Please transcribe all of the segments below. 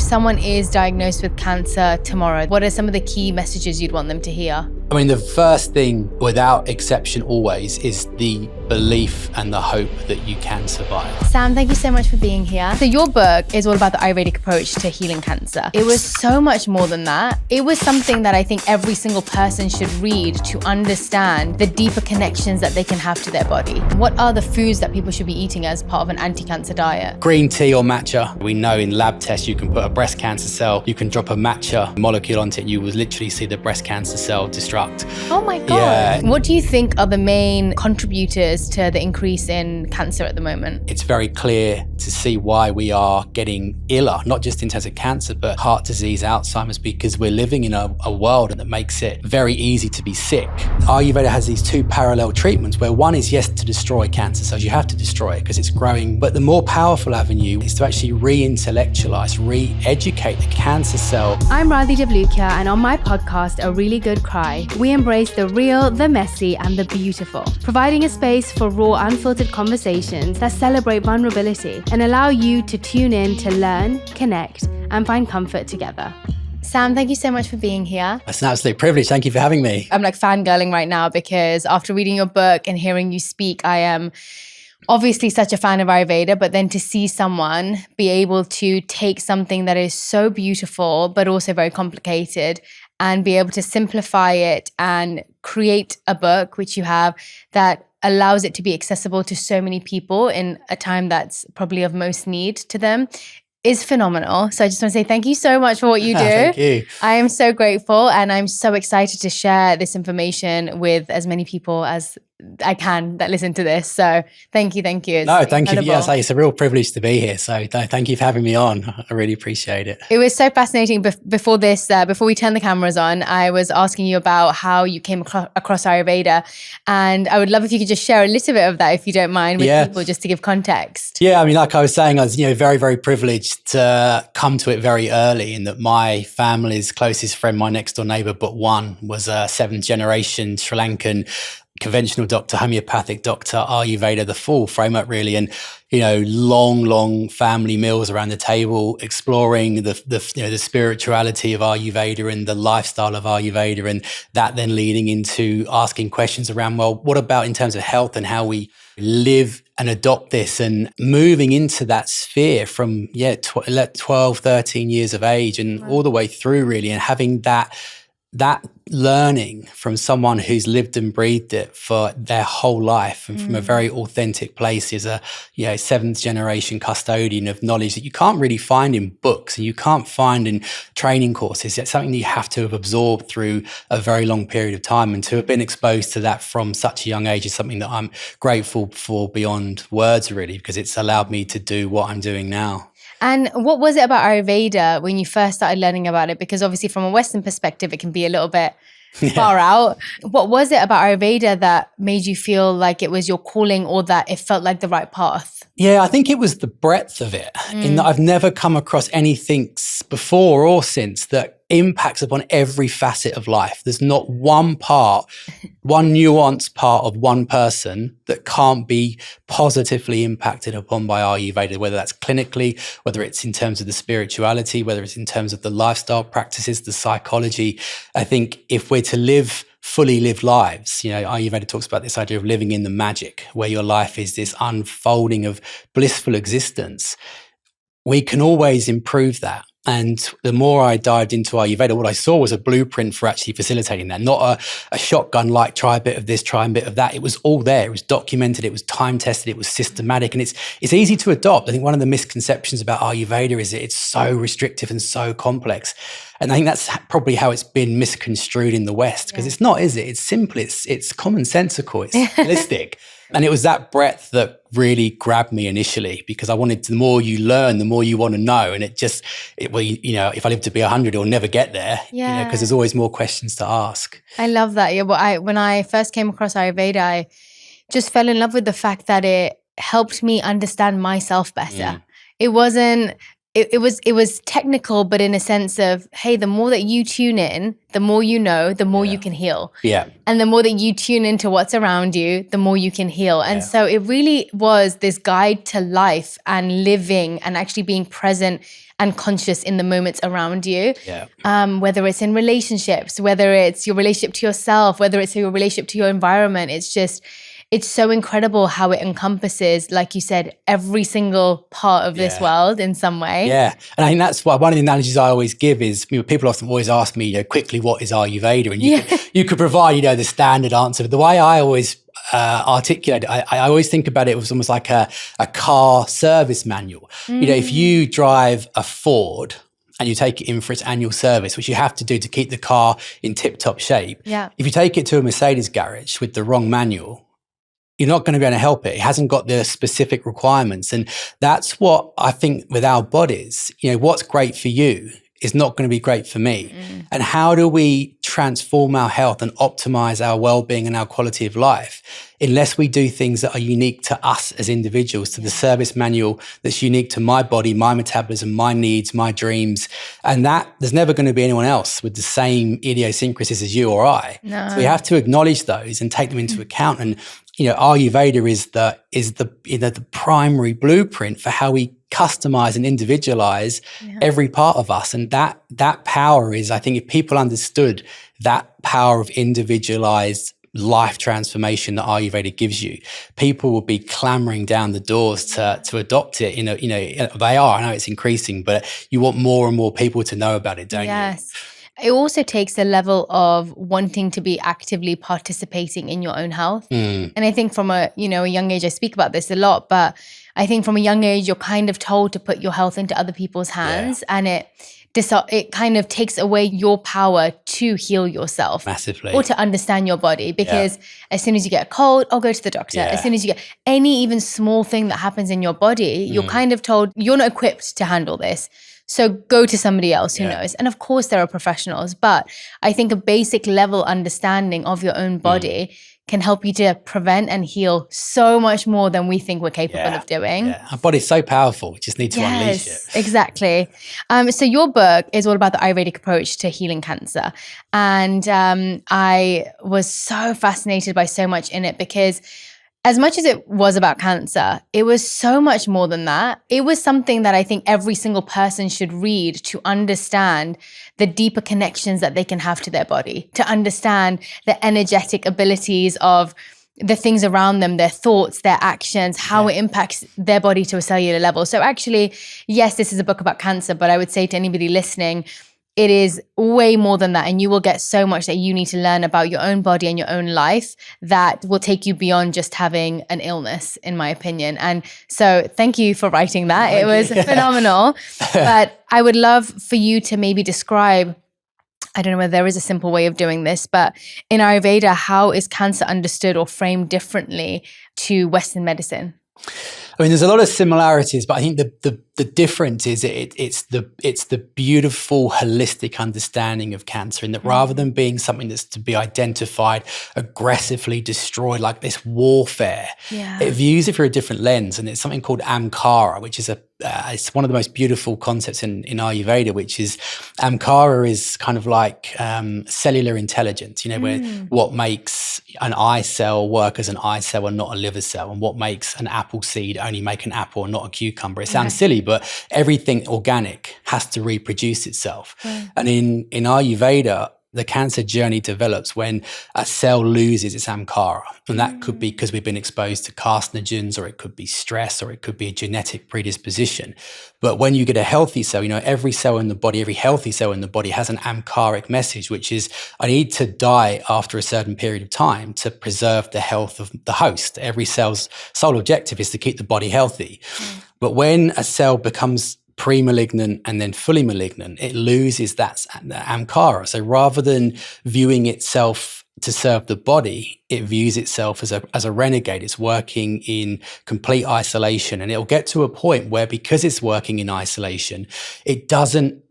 someone is diagnosed with cancer tomorrow, what are some of the key messages you'd want them to hear? I mean, the first thing, without exception always, is the belief and the hope that you can survive. Sam, thank you so much for being here. So your book is all about the Ayurvedic approach to healing cancer. It was so much more than that. It was something that I think every single person should read to understand the deeper connections that they can have to their body. What are the foods that people should be eating as part of an anti-cancer diet? Green tea or matcha. We know in lab tests you can put a breast cancer cell, you can drop a matcha molecule onto it, you will literally see the breast cancer cell destruct. Oh my God. Yeah. What do you think are the main contributors to the increase in cancer at the moment? It's very clear to see why we are getting iller, not just in terms of cancer, but heart disease, Alzheimer's, because we're living in a world that makes it very easy to be sick. Ayurveda has these two parallel treatments where one is, yes, to destroy cancer cells. You have to destroy it because it's growing. But the more powerful avenue is to actually re-intellectualize, re-educate the cancer cell. I'm Radhi and on my podcast, A Really Good Cry, we embrace the real, the messy, and the beautiful, providing a space for raw, unfiltered conversations that celebrate vulnerability and allow you to tune in to learn, connect, and find comfort together. Sam, thank you so much for being here. It's an absolute privilege. Thank you for having me. I'm like fangirling right now because after reading your book and hearing you speak, I am obviously such a fan of Ayurveda, but then to see someone be able to take something that is so beautiful, but also very complicated, and be able to simplify it and create a book, which you have, that allows it to be accessible to so many people in a time that's probably of most need to them, is phenomenal. So I just want to say thank you so much for what you do. Thank you. I am so grateful, and I'm so excited to share this information with as many people as I can that listen to this. So thank you. It's No, thank you. incredible. Yes, it's a real privilege to be here. So thank you for having me on. I really appreciate it. It was so fascinating. Before we turned the cameras on, I was asking you about how you came across Ayurveda. And I would love if you could just share a little bit of that, if you don't mind, with people, just to give context. Yeah, I mean, like I was saying, I was, very, very privileged to come to it very early, in that my family's closest friend, my next door neighbor, but one, was a seventh generation Sri Lankan conventional doctor, homeopathic doctor, Ayurveda, the full framework really. And, long family meals around the table, exploring the spirituality of Ayurveda and the lifestyle of Ayurveda. And that then leading into asking questions around, well, what about in terms of health and how we live and adopt this, and moving into that sphere from, 12, 13 years of age and all the way through really, and having that learning from someone who's lived and breathed it for their whole life, and from a very authentic place, is a seventh generation custodian of knowledge that you can't really find in books and you can't find in training courses. It's something that you have to have absorbed through a very long period of time, and to have been exposed to that from such a young age is something that I'm grateful for beyond words really, because it's allowed me to do what I'm doing now. And what was it about Ayurveda when you first started learning about it? Because obviously from a Western perspective, it can be a little bit far out. What was it about Ayurveda that made you feel like it was your calling, or that it felt like the right path? Yeah, I think it was the breadth of it, in that I've never come across anything before or since that impacts upon every facet of life. There's not one nuanced part of one person that can't be positively impacted upon by Ayurveda, whether that's clinically, whether it's in terms of the spirituality, whether it's in terms of the lifestyle practices, the psychology. I think if we're to fully live lives, Ayurveda talks about this idea of living in the magic, where your life is this unfolding of blissful existence. We can always improve that. And the more I dived into Ayurveda, what I saw was a blueprint for actually facilitating that, not a shotgun, like try a bit of this, try a bit of that. It was all there. It was documented. It was time tested. It was systematic, and it's easy to adopt. I think one of the misconceptions about Ayurveda is that it's so restrictive and so complex. And I think that's probably how it's been misconstrued in the West, because it's not, is it? It's simple. It's commonsensical. It's holistic. And it was that breadth that really grabbed me initially, because I wanted to, the more you learn, the more you want to know. And if I live to be 100, it'll never get there, because there's always more questions to ask. I love that. Yeah, well, when I first came across Ayurveda, I just fell in love with the fact that it helped me understand myself better. It wasn't it was technical, but in a sense of, hey, the more that you tune in, the more you know, the more you can heal. Yeah. And the more that you tune into what's around you, the more you can heal. And so it really was this guide to life and living and actually being present and conscious in the moments around you. Yeah. Whether it's in relationships, whether it's your relationship to yourself, whether it's your relationship to your environment, it's so incredible how it encompasses, like you said, every single part of this world in some way. Yeah. And I think that's why one of the analogies I always give is, people often always ask me, quickly, what is Ayurveda? And you could provide, the standard answer. But the way I always articulate it, I always think about it was almost like a car service manual. If you drive a Ford and you take it in for its annual service, which you have to do to keep the car in tip-top shape. Yeah. If you take it to a Mercedes garage with the wrong manual, you're not going to be able to help it. It hasn't got the specific requirements. And that's what I think with our bodies, what's great for you is not going to be great for me. And how do we transform our health and optimize our well-being and our quality of life unless we do things that are unique to us as individuals, to the service manual that's unique to my body, my metabolism, my needs, my dreams. And that there's never going to be anyone else with the same idiosyncrasies as you or I. No. So we have to acknowledge those and take them into account. And Ayurveda is the primary blueprint for how we customize and individualize every part of us. And that power is, I think, if people understood that power of individualized life transformation that Ayurveda gives you, people will be clamoring down the doors to adopt it. They are. I know it's increasing, but you want more and more people to know about it, don't you? Yes. It also takes a level of wanting to be actively participating in your own health. And I think from a young age, I speak about this a lot, but I think from a young age, you're kind of told to put your health into other people's hands, and it kind of takes away your power to heal yourself. Massively. Or to understand your body, because as soon as you get a cold, I'll go to the doctor. As soon as you get any even small thing that happens in your body, you're kind of told you're not equipped to handle this. So go to somebody else who knows. And of course there are professionals, but I think a basic level understanding of your own body can help you to prevent and heal so much more than we think we're capable of doing. Yeah. Our body's so powerful. We just need to unleash it. Exactly. So your book is all about the Ayurvedic approach to healing cancer. And I was so fascinated by so much in it, because as much as it was about cancer, it was so much more than that. It was something that I think every single person should read to understand the deeper connections that they can have to their body, to understand the energetic abilities of the things around them, their thoughts, their actions, how it impacts their body to a cellular level. So actually, yes, this is a book about cancer, but I would say to anybody listening, it is way more than that. And you will get so much that you need to learn about your own body and your own life that will take you beyond just having an illness, in my opinion. And so thank you for writing that. It was phenomenal. But I would love for you to maybe describe, I don't know whether there is a simple way of doing this, but in Ayurveda, how is cancer understood or framed differently to Western medicine? I mean, there's a lot of similarities, but I think the difference is it's the beautiful holistic understanding of cancer, in that rather than being something that's to be identified, aggressively destroyed, like this warfare, it views it through a different lens. And it's something called Amkara, which is it's one of the most beautiful concepts in Ayurveda, which is Amkara is kind of like cellular intelligence, where what makes an eye cell work as an eye cell and not a liver cell, and what makes an apple seed only make an apple and not a cucumber. It sounds silly, but everything organic has to reproduce itself. And in Ayurveda, the cancer journey develops when a cell loses its Amkara. And that could be because we've been exposed to carcinogens, or it could be stress, or it could be a genetic predisposition. But when you get a healthy cell, every cell in the body, every healthy cell in the body has an Amkaric message, which is, I need to die after a certain period of time to preserve the health of the host. Every cell's sole objective is to keep the body healthy. But when a cell becomes pre-malignant and then fully malignant, it loses that Amkara. So rather than viewing itself to serve the body, it views itself as a renegade. It's working in complete isolation, and it'll get to a point where, because it's working in isolation, it doesn't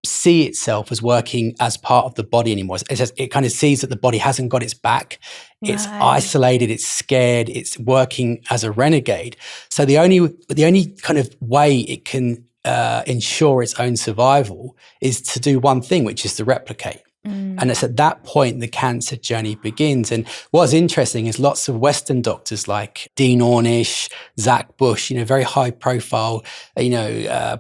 see itself as working as part of the body anymore. It kind of sees that the body hasn't got its back. It's isolated, it's scared, it's working as a renegade. So the only kind of way it can ensure its own survival is to do one thing, which is to replicate. And it's at that point the cancer journey begins. And what's interesting is lots of Western doctors like Dean Ornish, Zach Bush, very high profile,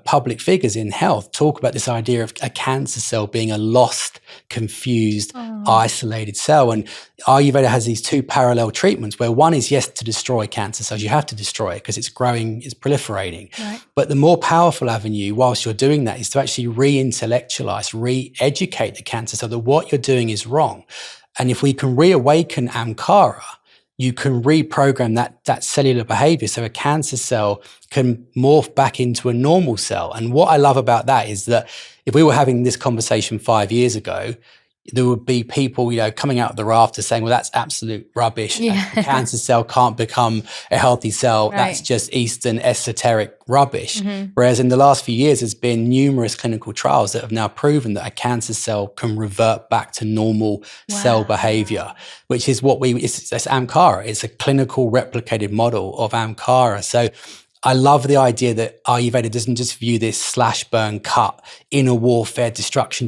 public figures in health talk about this idea of a cancer cell being a lost, confused, isolated cell. And Ayurveda has these two parallel treatments where one is, yes, to destroy cancer cells. You have to destroy it because it's growing, it's proliferating. Right. But the more powerful avenue, whilst you're doing that, is to actually re-intellectualize, re-educate the cancer cell that what you're doing is wrong. And if we can reawaken Amkara, you can reprogram that cellular behavior so a cancer cell can morph back into a normal cell. And what I love about that is that if we were having this conversation 5 years ago, there would be people, coming out of the rafters saying, well, that's absolute rubbish. Yeah. A cancer cell can't become a healthy cell. Right. That's just Eastern esoteric rubbish. Whereas in the last few years, there's been numerous clinical trials that have now proven that a cancer cell can revert back to normal cell behavior, which is what it's Amkara. It's a clinical replicated model of Amkara. So I love the idea that Ayurveda doesn't just view this slash, burn, cut, inner warfare, destruction.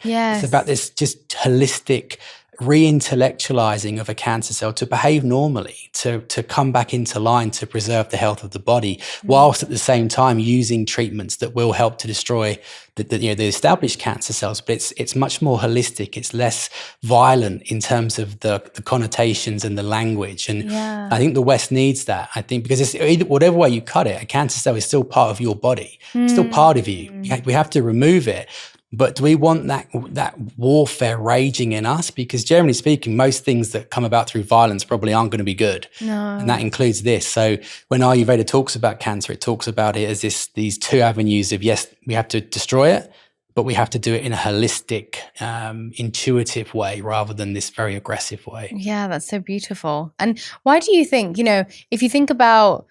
Yes. It's about this just holistic re-intellectualizing of a cancer cell to behave normally, to come back into line, to preserve the health of the body, whilst at the same time using treatments that will help to destroy the established cancer cells. But it's much more holistic. It's less violent in terms of the connotations and the language. And I think the West needs that. I think because it's whatever way you cut it, a cancer cell is still part of your body, still part of you. We have to remove it. But do we want that warfare raging in us? Because generally speaking, most things that come about through violence probably aren't going to be good. No. And that includes this. So when Ayurveda talks about cancer, it talks about it as these two avenues of, yes, we have to destroy it, but we have to do it in a holistic, intuitive way rather than this very aggressive way. Yeah, that's so beautiful. And why do you think, if you think about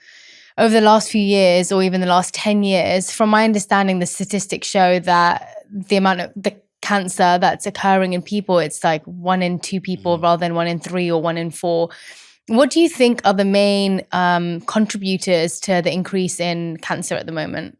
over the last few years or even the last 10 years, from my understanding, the statistics show that the amount of the cancer that's occurring in people, it's like 1 in 2 people rather than 1 in 3 or 1 in 4. What do you think are the main contributors to the increase in cancer at the moment?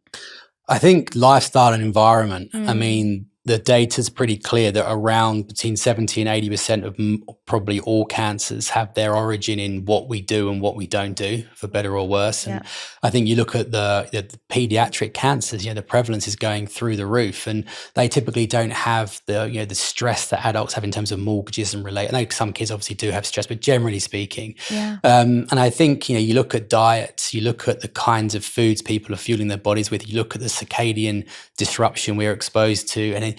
I think lifestyle and environment. I mean, the data's pretty clear that around between 70 and 80% of probably all cancers have their origin in what we do and what we don't do, for better or worse. And I think you look at the pediatric cancers, the prevalence is going through the roof, and they typically don't have the stress that adults have in terms of mortgages and I know some kids obviously do have stress, but generally speaking. And I think, you look at diets, you look at the kinds of foods people are fueling their bodies with, you look at the circadian disruption we're exposed to, and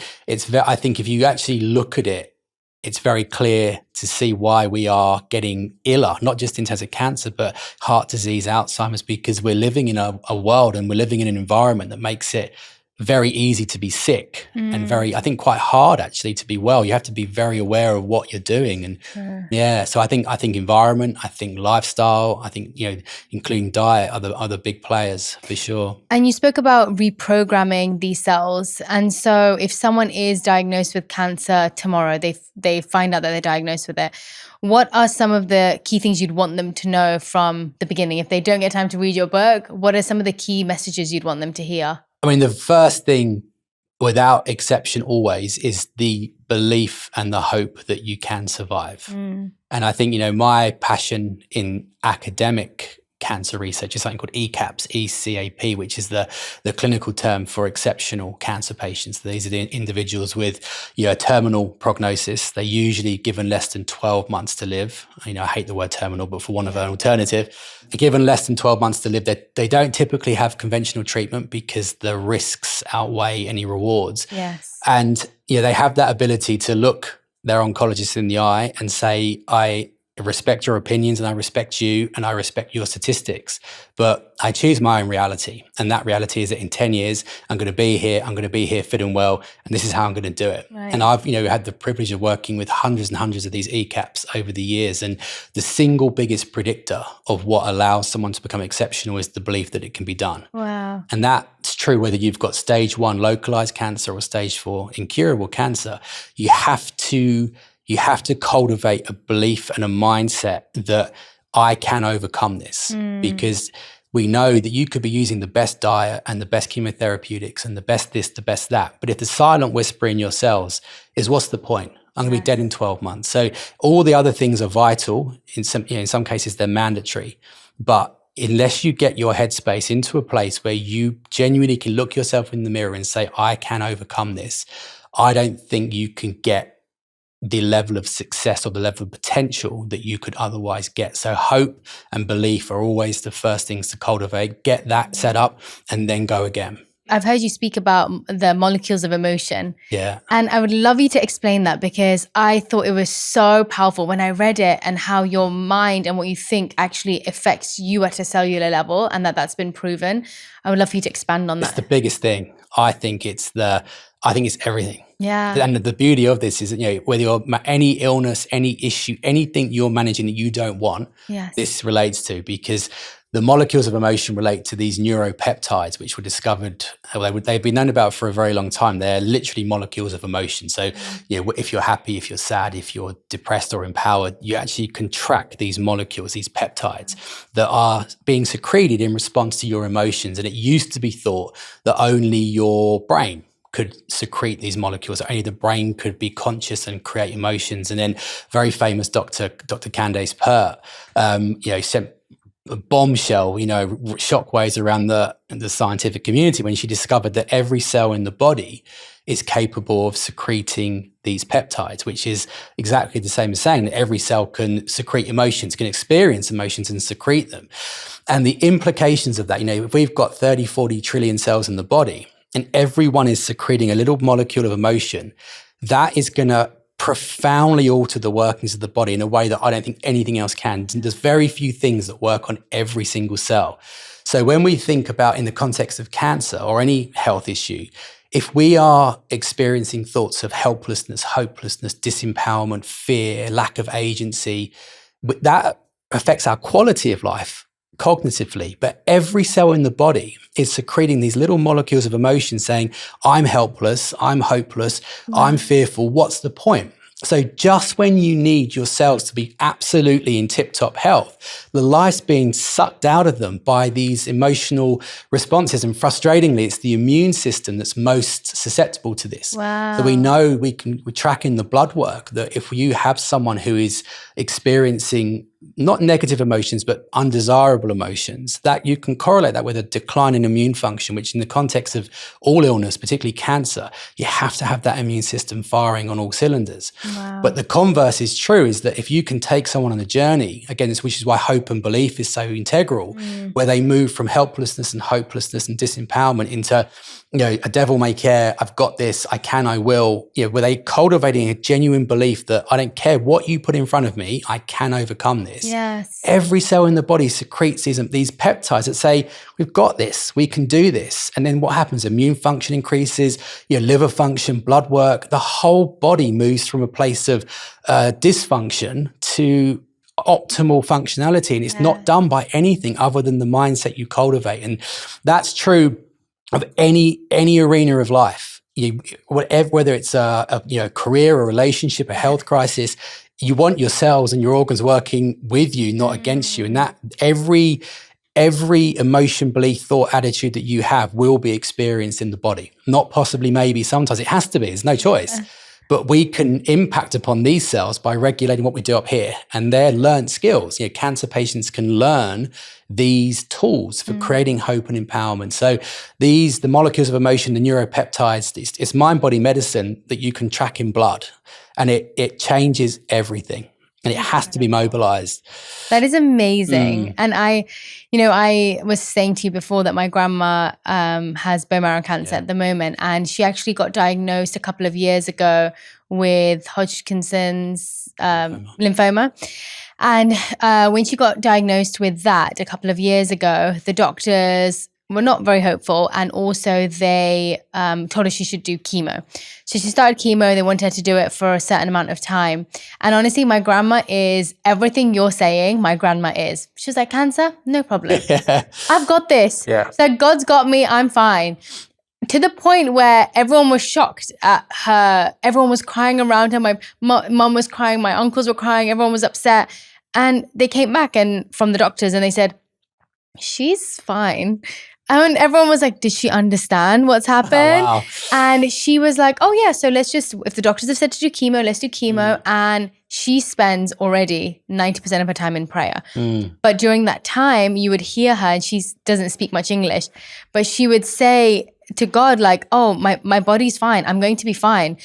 I think if you actually look at it, it's very clear to see why we are getting iller, not just in terms of cancer, but heart disease, Alzheimer's, because we're living in a world and we're living in an environment that makes it very easy to be sick and very, I think, quite hard actually to be well. You have to be very aware of what you're doing. And so I think environment, I think lifestyle, I think, including diet are the big players for sure. And you spoke about reprogramming these cells. And so if someone is diagnosed with cancer tomorrow, they find out that they're diagnosed with it, what are some of the key things you'd want them to know from the beginning? If they don't get time to read your book, what are some of the key messages you'd want them to hear? I mean, the first thing, without exception always, is the belief and the hope that you can survive. And I think, my passion in academic cancer research is something called ECAPS, ECAP, which is the clinical term for exceptional cancer patients. These are the individuals with a terminal prognosis. They're usually given less than 12 months to live. I hate the word terminal, but for want of an alternative, given less than 12 months to live, they don't typically have conventional treatment because the risks outweigh any rewards. Yes. And they have that ability to look their oncologist in the eye and say, I respect your opinions and I respect you and I respect your statistics, but I choose my own reality. And that reality is that in 10 years, I'm going to be here fit and well, and this is how I'm going to do it. Right. And I've, had the privilege of working with hundreds and hundreds of these ECAPs over the years. And the single biggest predictor of what allows someone to become exceptional is the belief that it can be done. Wow. And that's true whether you've got stage 1 localized cancer or stage 4 incurable cancer. You have to cultivate a belief and a mindset that I can overcome this, because we know that you could be using the best diet and the best chemotherapeutics and the best this, the best that. But if the silent whisper in your cells is, what's the point? I'm going to be dead in 12 months. So all the other things are vital. In some cases, they're mandatory. But unless you get your headspace into a place where you genuinely can look yourself in the mirror and say, I can overcome this, I don't think you can get the level of success or the level of potential that you could otherwise get. So hope and belief are always the first things to cultivate. Get that set up and then go again. I've heard you speak about the molecules of emotion. Yeah. And I would love you to explain that, because I thought it was so powerful when I read it, and how your mind and what you think actually affects you at a cellular level, and that's been proven. I would love for you to expand on that. It's the biggest thing. I think it's everything. Yeah. And the beauty of this is that, whether you're any illness, any issue, anything you're managing that you don't want, this relates to, because the molecules of emotion relate to these neuropeptides, which were discovered, they've been known about for a very long time. They're literally molecules of emotion. So, if you're happy, if you're sad, if you're depressed or empowered, you actually can track these molecules, these peptides that are being secreted in response to your emotions. And it used to be thought that only your brain could secrete these molecules, only the brain could be conscious and create emotions. And then very famous Dr. Candace Pert, sent a bombshell, shockwaves around the scientific community when she discovered that every cell in the body is capable of secreting these peptides, which is exactly the same as saying that every cell can secrete emotions, can experience emotions and secrete them. And the implications of that, if we've got 30, 40 trillion cells in the body and everyone is secreting a little molecule of emotion, that is going to profoundly alter the workings of the body in a way that I don't think anything else can. There's very few things that work on every single cell. So when we think about, in the context of cancer or any health issue, if we are experiencing thoughts of helplessness, hopelessness, disempowerment, fear, lack of agency, that affects our quality of life cognitively. But every cell in the body is secreting these little molecules of emotion saying, I'm helpless, I'm hopeless, I'm fearful, what's the point? So just when you need your cells to be absolutely in tip-top health, the life's being sucked out of them by these emotional responses. And frustratingly, it's the immune system that's most susceptible to this. Wow. So we know we track in the blood work that if you have someone who is experiencing not negative emotions, but undesirable emotions, that you can correlate that with a decline in immune function, which in the context of all illness, particularly cancer, you have to have that immune system firing on all cylinders. Wow. But the converse is true, is that if you can take someone on a journey, again, which is why hope and belief is so integral, where they move from helplessness and hopelessness and disempowerment into, a devil may care, I've got this, I can, I will, where they cultivating a genuine belief that I don't care what you put in front of me, I can overcome this. Yes. Every cell in the body secretes these peptides that say, we've got this, we can do this. And then what happens? Immune function increases, your liver function, blood work, the whole body moves from a place of dysfunction to optimal functionality. And it's not done by anything other than the mindset you cultivate. And that's true of any arena of life. Whether it's a career, a relationship, a health crisis, you want your cells and your organs working with you, not against you. And that every emotion, belief, thought, attitude that you have will be experienced in the body. Not possibly, maybe, sometimes. It has to be. There's no choice. But we can impact upon these cells by regulating what we do up here. And they're learned skills. Cancer patients can learn these tools for creating hope and empowerment. So the molecules of emotion, the neuropeptides, it's mind-body medicine that you can track in blood. And it changes everything. And it has to be mobilized. That is amazing. And I was saying to you before that my grandma has bone marrow cancer at the moment. And she actually got diagnosed a couple of years ago with Hodgkin's lymphoma. And when she got diagnosed with that a couple of years ago, the doctors were not very hopeful. And also they told her she should do chemo. So she started chemo. They wanted her to do it for a certain amount of time. And honestly, my grandma is everything you're saying, my grandma is. She was like, cancer? No problem. I've got this. Yeah. So God's got me. I'm fine. To the point where everyone was shocked at her. Everyone was crying around her. My mum was crying. My uncles were crying. Everyone was upset. And they came back from the doctors and they said, she's fine. And everyone was like, did she understand what's happened? Oh, wow. And she was like, oh yeah, so let's just, if the doctors have said to do chemo, let's do chemo. And she spends already 90% of her time in prayer. But during that time, you would hear her, and she doesn't speak much English, but she would say to God, like, oh, my body's fine. I'm going to be fine.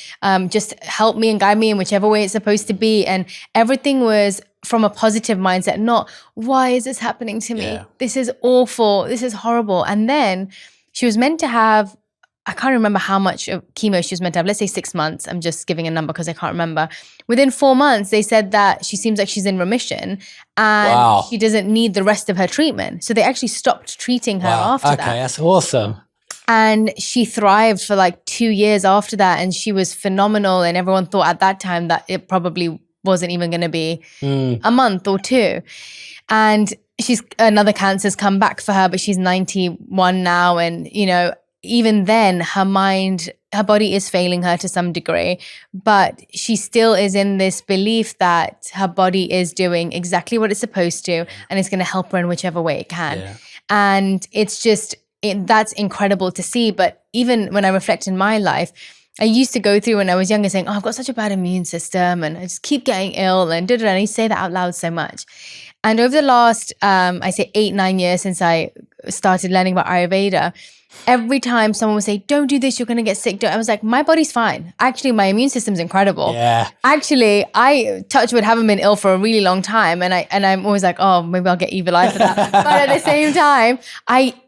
Just help me and guide me in whichever way it's supposed to be. And everything was from a positive mindset, not, why is this happening to me? Yeah. This is awful. This is horrible. And then she was meant to have, I can't remember how much of chemo she was meant to have. Let's say 6 months. I'm just giving a number because I can't remember. Within 4 months, they said that she seems like she's in remission and she doesn't need the rest of her treatment. So they actually stopped treating her after that. Okay, that's awesome. And she thrived for like 2 years after that. And she was phenomenal. And everyone thought at that time that it probably wasn't even going to be a month or 2. And another cancer's come back for her, but she's 91 now. And, you know, even then her body is failing her to some degree, but she still is in this belief that her body is doing exactly what it's supposed to and it's going to help her in whichever way it can. Yeah. And it's just, that's incredible to see. But even when I reflect in my life, I used to go through when I was younger saying, oh, I've got such a bad immune system and I just keep getting ill and da-da-da. And I say that out loud so much. And over the last, I say 8-9 years since I started learning about Ayurveda, every time someone would say, don't do this, you're going to get sick. I was like, my body's fine. Actually, my immune system's incredible. Yeah. Actually, I, touch wood, haven't been ill for a really long time. And I'm always like, oh, maybe I'll get evil eye for that. But at the same time,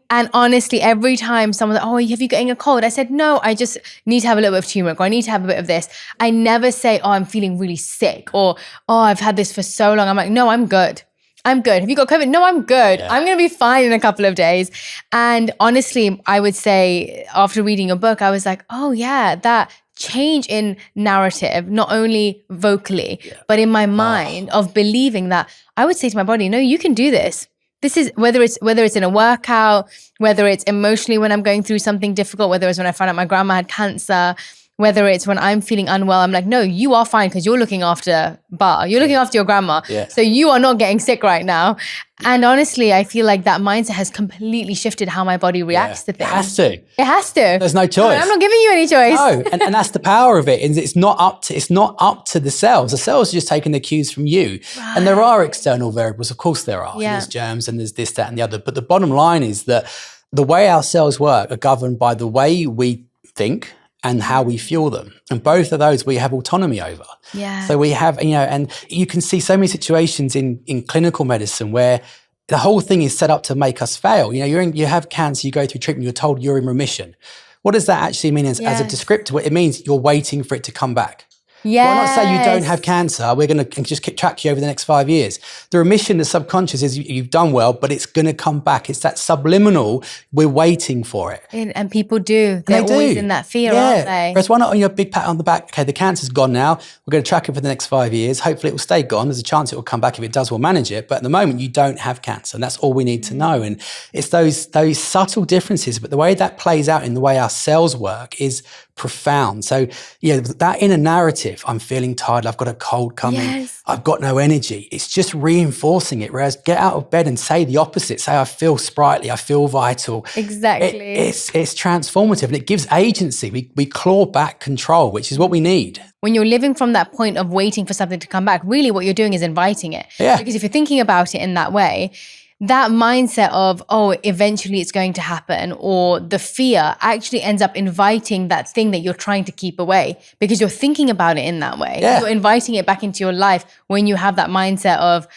and honestly, every time someone's like, oh, have you getting a cold? I said, no, I just need to have a little bit of turmeric or I need to have a bit of this. I never say, oh, I'm feeling really sick or, oh, I've had this for so long. I'm like, no, I'm good. I'm good. Have you got COVID? No, I'm good. Yeah. I'm going to be fine in a couple of days. And honestly, I would say after reading your book, I was like, oh yeah, that change in narrative, not only vocally, but in my mind of believing that I would say to my body, no, you can do this. This is whether it's in a workout, whether it's emotionally when I'm going through something difficult, whether it's when I found out my grandma had cancer, whether it's when I'm feeling unwell, I'm like, no, you are fine because you're looking after you're looking after your grandma. Yeah. So you are not getting sick right now. And honestly, I feel like that mindset has completely shifted how my body reacts to things. It has to. There's no choice. I'm not giving you any choice. No, and that's the power of it. It's not up to the cells. The cells are just taking the cues from you. Right. And there are external variables. Of course there are. Yeah. There's germs and there's this, that, and the other. But the bottom line is that the way our cells work are governed by the way we think and how we fuel them. And both of those we have autonomy over. Yeah. So we have, and you can see so many situations in clinical medicine where the whole thing is set up to make us fail. You have cancer, you go through treatment, you're told you're in remission. What does that actually mean as a descriptor? It means you're waiting for it to come back. Yes. Why not say you don't have cancer? We're going to just track you over the next 5 years. The remission, the subconscious is you've done well, but it's going to come back. It's that subliminal. We're waiting for it. And people do. They're always in that fear, aren't they? Whereas why not on your big pat on the back? Okay, the cancer's gone now. We're going to track it for the next 5 years. Hopefully it will stay gone. There's a chance it will come back. If it does, we'll manage it. But at the moment, you don't have cancer. And that's all we need to know. And it's those subtle differences. But the way that plays out in the way our cells work is profound. So, that inner narrative, I'm feeling tired, I've got a cold coming, I've got no energy. It's just reinforcing it. Whereas get out of bed and say the opposite. Say, I feel sprightly, I feel vital. Exactly. It's transformative and it gives agency. We claw back control, which is what we need. When you're living from that point of waiting for something to come back, really what you're doing is inviting it. Yeah. Because if you're thinking about it in that way, that mindset of, oh, eventually it's going to happen, or the fear actually ends up inviting that thing that you're trying to keep away because you're thinking about it in that way. Yeah. You're inviting it back into your life when you have that mindset of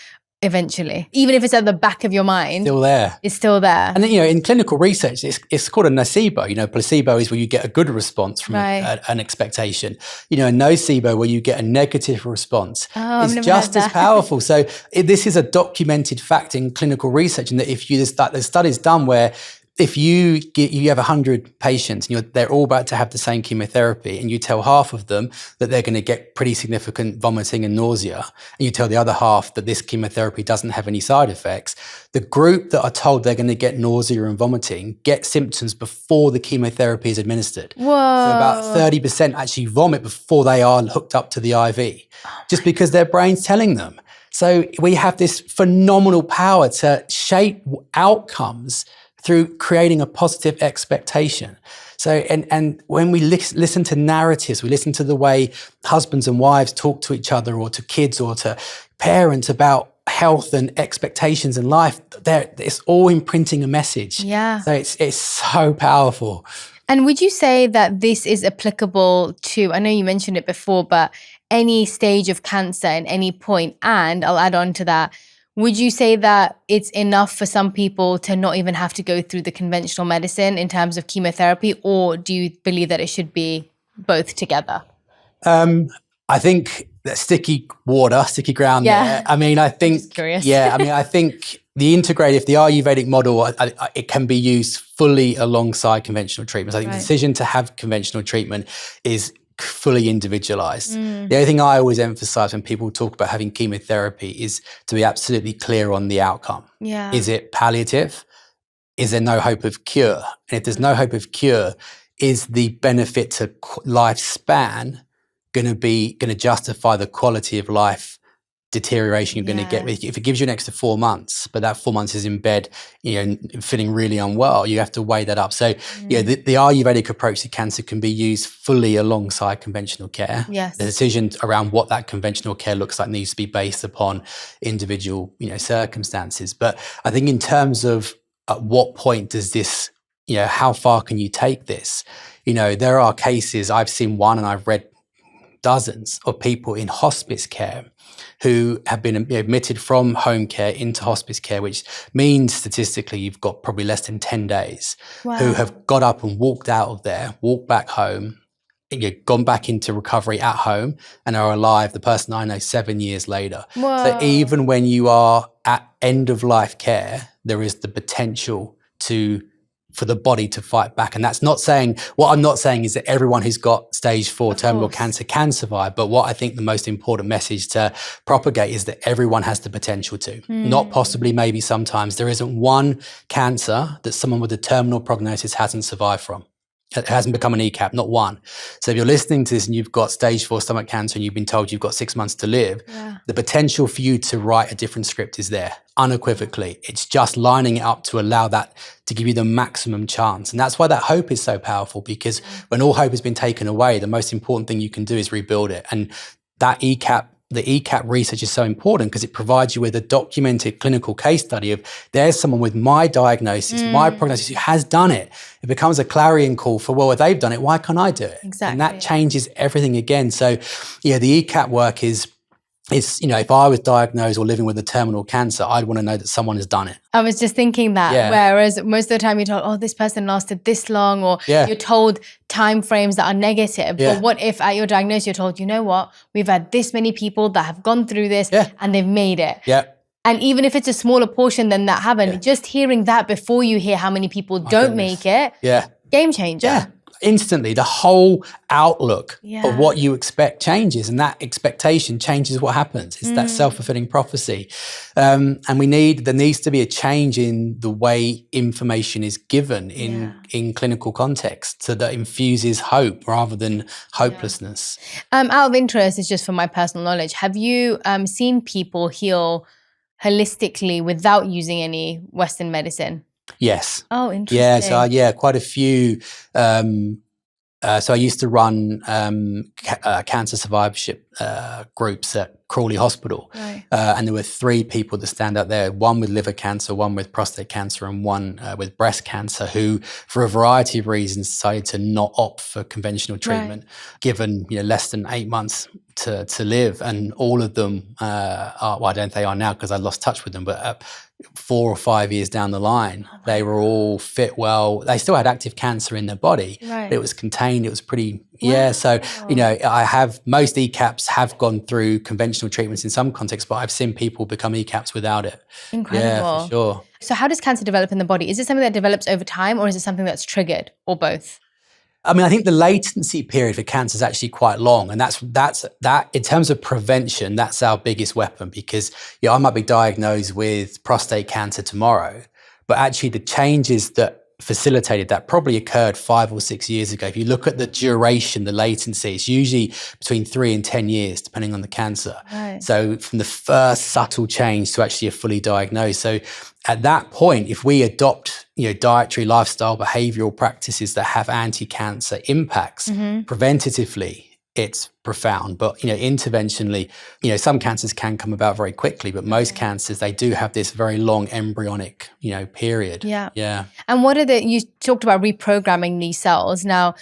eventually. Even if it's at the back of your mind. Still there. It's still there. And then, in clinical research, it's called a nocebo. Placebo is where you get a good response from an expectation. A nocebo where you get a negative response. Oh, it's just as powerful. So this is a documented fact in clinical research, and that there's studies done where if you have 100 patients and they're all about to have the same chemotherapy, and you tell half of them that they're going to get pretty significant vomiting and nausea, and you tell the other half that this chemotherapy doesn't have any side effects, the group that are told they're going to get nausea and vomiting get symptoms before the chemotherapy is administered. Whoa. So about 30% actually vomit before they are hooked up to the IV, just because their brain's telling them. So we have this phenomenal power to shape outcomes through creating a positive expectation. So, and when we listen to narratives, we listen to the way husbands and wives talk to each other or to kids or to parents about health and expectations in life, it's all imprinting a message. Yeah. So it's so powerful. And would you say that this is applicable to, I know you mentioned it before, but any stage of cancer at any point? And I'll add on to that, would you say that it's enough for some people to not even have to go through the conventional medicine in terms of chemotherapy, or do you believe that it should be both together? I think that sticky ground there. I mean, I think, Just curious. I think the integrative, the Ayurvedic model, it can be used fully alongside conventional treatments. I think the decision to have conventional treatment is fully individualized. The only thing I always emphasize when people talk about having chemotherapy is to be absolutely clear on the outcome. Yeah. Is it palliative? Is there no hope of cure? And if there's no hope of cure, is the benefit to lifespan going to justify the quality of life deterioration you're going to get? If it gives you an extra 4 months, but that 4 months is in bed, feeling really unwell, you have to weigh that up. So the Ayurvedic approach to cancer can be used fully alongside conventional care. Yes. The decision around what that conventional care looks like needs to be based upon individual, circumstances. But I think in terms of at what point does this, how far can you take this? There are cases, I've seen one and I've read dozens of people in hospice care who have been admitted from home care into hospice care, which means statistically you've got probably less than 10 days, who have got up and walked out of there, walked back home, gone back into recovery at home and are alive, the person I know, 7 years later. Whoa. So even when you are at end of life care, there is the potential for the body to fight back. And that's not saying, what I'm not saying is that everyone who's got stage 4 terminal cancer can survive. But what I think the most important message to propagate is that everyone has the potential to. Not possibly, maybe sometimes. There isn't one cancer that someone with a terminal prognosis hasn't survived from. It hasn't become an ECAP, not one. So if you're listening to this and you've got stage 4 stomach cancer and you've been told you've got 6 months to live, the potential for you to write a different script is there, unequivocally. It's just lining it up to allow that to give you the maximum chance. And that's why that hope is so powerful, because when all hope has been taken away, the most important thing you can do is rebuild it. And that the ECAP research is so important because it provides you with a documented clinical case study of there's someone with my diagnosis, my prognosis who has done it. It becomes a clarion call for, well, if they've done it, why can't I do it? Exactly. And that changes everything again. So the ECAP work is, if I was diagnosed or living with a terminal cancer, I'd want to know that someone has done it. I was just thinking that, whereas most of the time you're told, this person lasted this long, or you're told time frames that are negative. But what if at your diagnosis you're told, you know what, we've had this many people that have gone through this and they've made it. And even if it's a smaller portion than that haven't, just hearing that before you hear how many people don't make it, game changer. Instantly, the whole outlook of what you expect changes, and that expectation changes what happens. It's that self-fulfilling prophecy. And there needs to be a change in the way information is given in clinical context, so that infuses hope rather than hopelessness. Out of interest, it's just for my personal knowledge, have you seen people heal holistically without using any Western medicine? Yes. Oh, interesting. So quite a few. So I used to run cancer survivorship groups at Crawley Hospital, and there were 3 people that stand out there: one with liver cancer, one with prostate cancer, and one with breast cancer, who, for a variety of reasons, decided to not opt for conventional treatment, given less than 8 months to live. And all of them I don't think they are now because I lost touch with them, but 4 or 5 years down the line, they were all fit well. They still had active cancer in their body, but it was contained. It was pretty, So, most ECAPs have gone through conventional treatments in some contexts, but I've seen people become ECAPs without it. Incredible. Yeah, for sure. So how does cancer develop in the body? Is it something that develops over time, or is it something that's triggered, or both? I mean, I think the latency period for cancer is actually quite long. And that's in terms of prevention, that's our biggest weapon, because I might be diagnosed with prostate cancer tomorrow, but actually the changes that facilitated that probably occurred 5 or 6 years ago. If you look at the duration, the latency, it's usually between 3 and 10 years, depending on the cancer. Right. So from the first subtle change to actually a fully diagnosed. So at that point, if we adopt, dietary, lifestyle, behavioral practices that have anti-cancer impacts preventatively, it's profound. But, interventionally, some cancers can come about very quickly, but most cancers, they do have this very long embryonic, period. Yeah. Yeah. And you talked about reprogramming these cells. Now,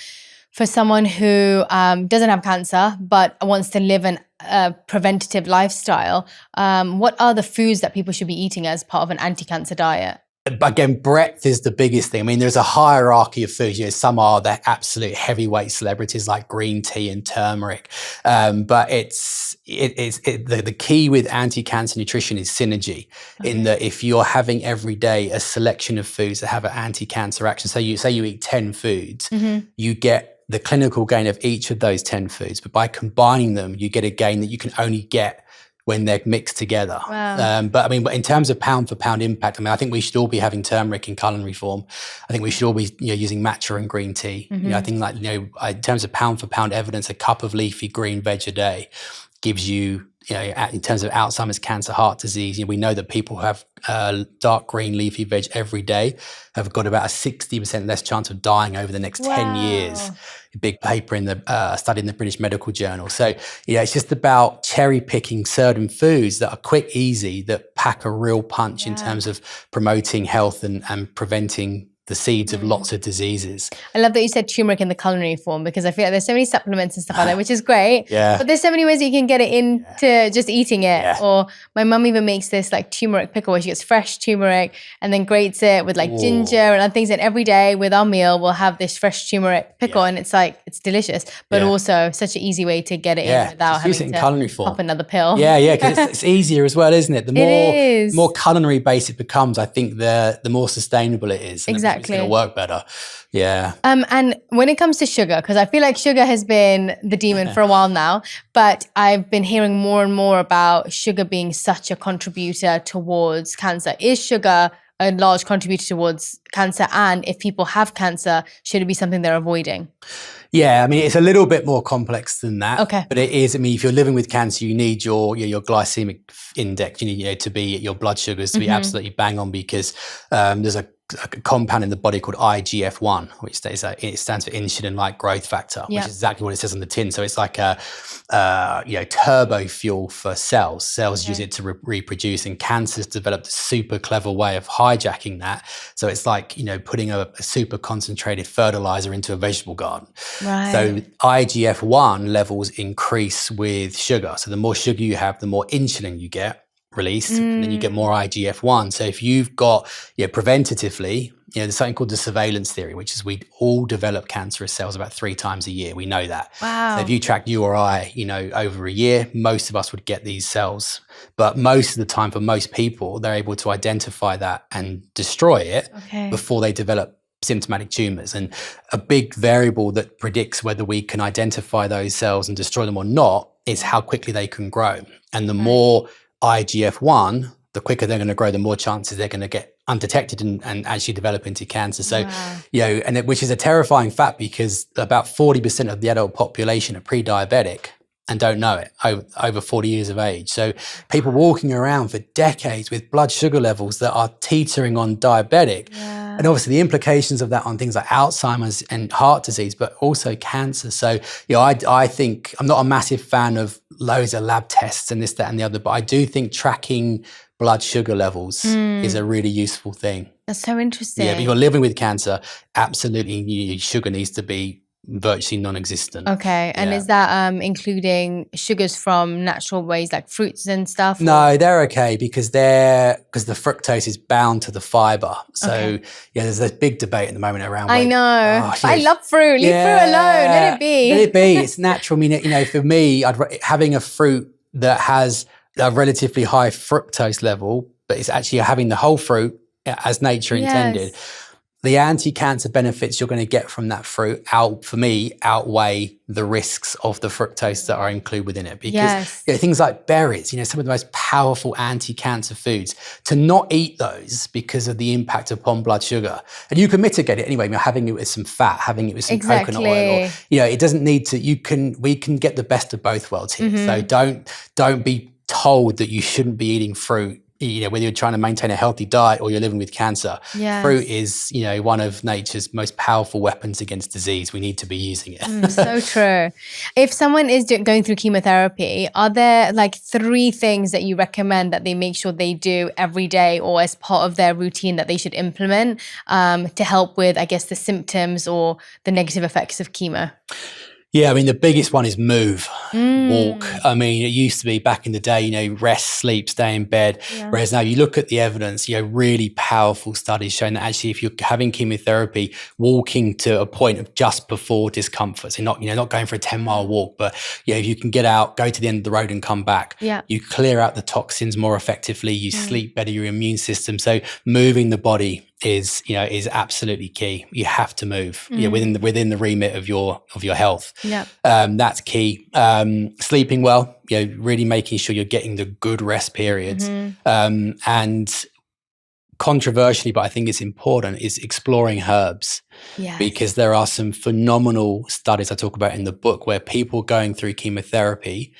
for someone who doesn't have cancer, but wants to live a preventative lifestyle, what are the foods that people should be eating as part of an anti-cancer diet? Again, breadth is the biggest thing. I mean, there's a hierarchy of foods. Some are the absolute heavyweight celebrities like green tea and turmeric. But the key with anti-cancer nutrition is synergy. In that if you're having every day a selection of foods that have an anti-cancer action, so you eat 10 foods, you get the clinical gain of each of those 10 foods. But by combining them, you get a gain that you can only get when they're mixed together. Wow. But in terms of pound for pound impact, I think we should all be having turmeric in culinary form. I think we should all be using matcha and green tea. I think in terms of pound for pound evidence, a cup of leafy green veg a day gives you, in terms of Alzheimer's, cancer, heart disease, we know that people who have dark green leafy veg every day have got about a 60% less chance of dying over the next 10 years. A big paper in the study in the British Medical Journal. So, it's just about cherry picking certain foods that are quick, easy, that pack a real punch in terms of promoting health and preventing the seeds of lots of diseases. I love that you said turmeric in the culinary form, because I feel like there's so many supplements and stuff like that, which is great. Yeah. But there's so many ways that you can get it into just eating it. Yeah. Or my mum even makes this like turmeric pickle where she gets fresh turmeric and then grates it with like ginger and other things. And every day with our meal, we'll have this fresh turmeric pickle and it's delicious, but also such an easy way to get it in without having in to culinary form. pop another pill. Yeah, because it's easier as well, isn't it? The more culinary based it becomes, I think the more sustainable it is. Exactly. It's going to work better. Yeah. And when it comes to sugar, because I feel like sugar has been the demon for a while now, but I've been hearing more and more about sugar being such a contributor towards cancer. Is sugar a large contributor towards cancer? And if people have cancer, should it be something they're avoiding? Yeah, it's a little bit more complex than that. Okay. But it is, if you're living with cancer, you need your glycemic index, you need, to be, your blood sugars to be absolutely bang on, because there's a compound in the body called IGF-1, which stands for insulin-like growth factor, which is exactly what it says on the tin. So it's like a turbo fuel for cells. Cells use it to reproduce, and cancer's developed a super clever way of hijacking that. So it's like, putting a super concentrated fertilizer into a vegetable garden. Right. So IGF-1 levels increase with sugar. So the more sugar you have, the more insulin you get released, and then you get more IGF-1. So if you've got, preventatively, there's something called the surveillance theory, which is we all develop cancerous cells about 3 times a year. We know that. Wow. So if you track you or I, over a year, most of us would get these cells. But most of the time, for most people, they're able to identify that and destroy it before they develop symptomatic tumors. And a big variable that predicts whether we can identify those cells and destroy them or not is how quickly they can grow. And the more IGF-1, the quicker they're going to grow, the more chances they're going to get undetected and actually develop into cancer. So, which is a terrifying fact, because about 40% of the adult population are pre-diabetic and don't know it, over 40 years of age. So people walking around for decades with blood sugar levels that are teetering on diabetic. And obviously the implications of that on things like Alzheimer's and heart disease, but also cancer. So, I think I'm not a massive fan of loads of lab tests and this, that, and the other, but I do think tracking blood sugar levels is a really useful thing. That's so interesting. Yeah, but you're living with cancer, absolutely, sugar needs to be virtually non-existent. Okay. And is that including sugars from natural ways like fruits and stuff? No, they're okay, because the fructose is bound to the fiber. So there's this big debate at the moment around. I know. I love fruit. Leave fruit alone. Let it be. Let it be. It's natural. For me, having a fruit that has a relatively high fructose level, but it's actually having the whole fruit as nature intended. the anti-cancer benefits you're going to get from that fruit outweigh the risks of the fructose that are included within it. Because things like berries, some of the most powerful anti-cancer foods, to not eat those because of the impact upon blood sugar. And you can mitigate it anyway, having it with some fat, having it with some coconut oil, or, it doesn't need to, we can get the best of both worlds here. So don't be told that you shouldn't be eating fruit, whether you're trying to maintain a healthy diet or you're living with cancer. Fruit is, one of nature's most powerful weapons against disease. We need to be using it. So true. If someone is going through chemotherapy, are there like 3 things that you recommend that they make sure they do every day or as part of their routine that they should implement to help with, I guess, the symptoms or the negative effects of chemo? Yeah, the biggest one is move, walk. It used to be back in the day, rest, sleep, stay in bed. Whereas now you look at the evidence, really powerful studies showing that actually if you're having chemotherapy, walking to a point of just before discomfort, so not going for a 10-mile walk, but if you can get out, go to the end of the road and come back, you clear out the toxins more effectively, you sleep better, your immune system. So moving the body is absolutely key. You have to move within the remit of your health. That's key. Sleeping well, really making sure you're getting the good rest periods. And controversially, but I think it's important, is exploring herbs. Because there are some phenomenal studies I talk about in the book where people going through chemotherapy,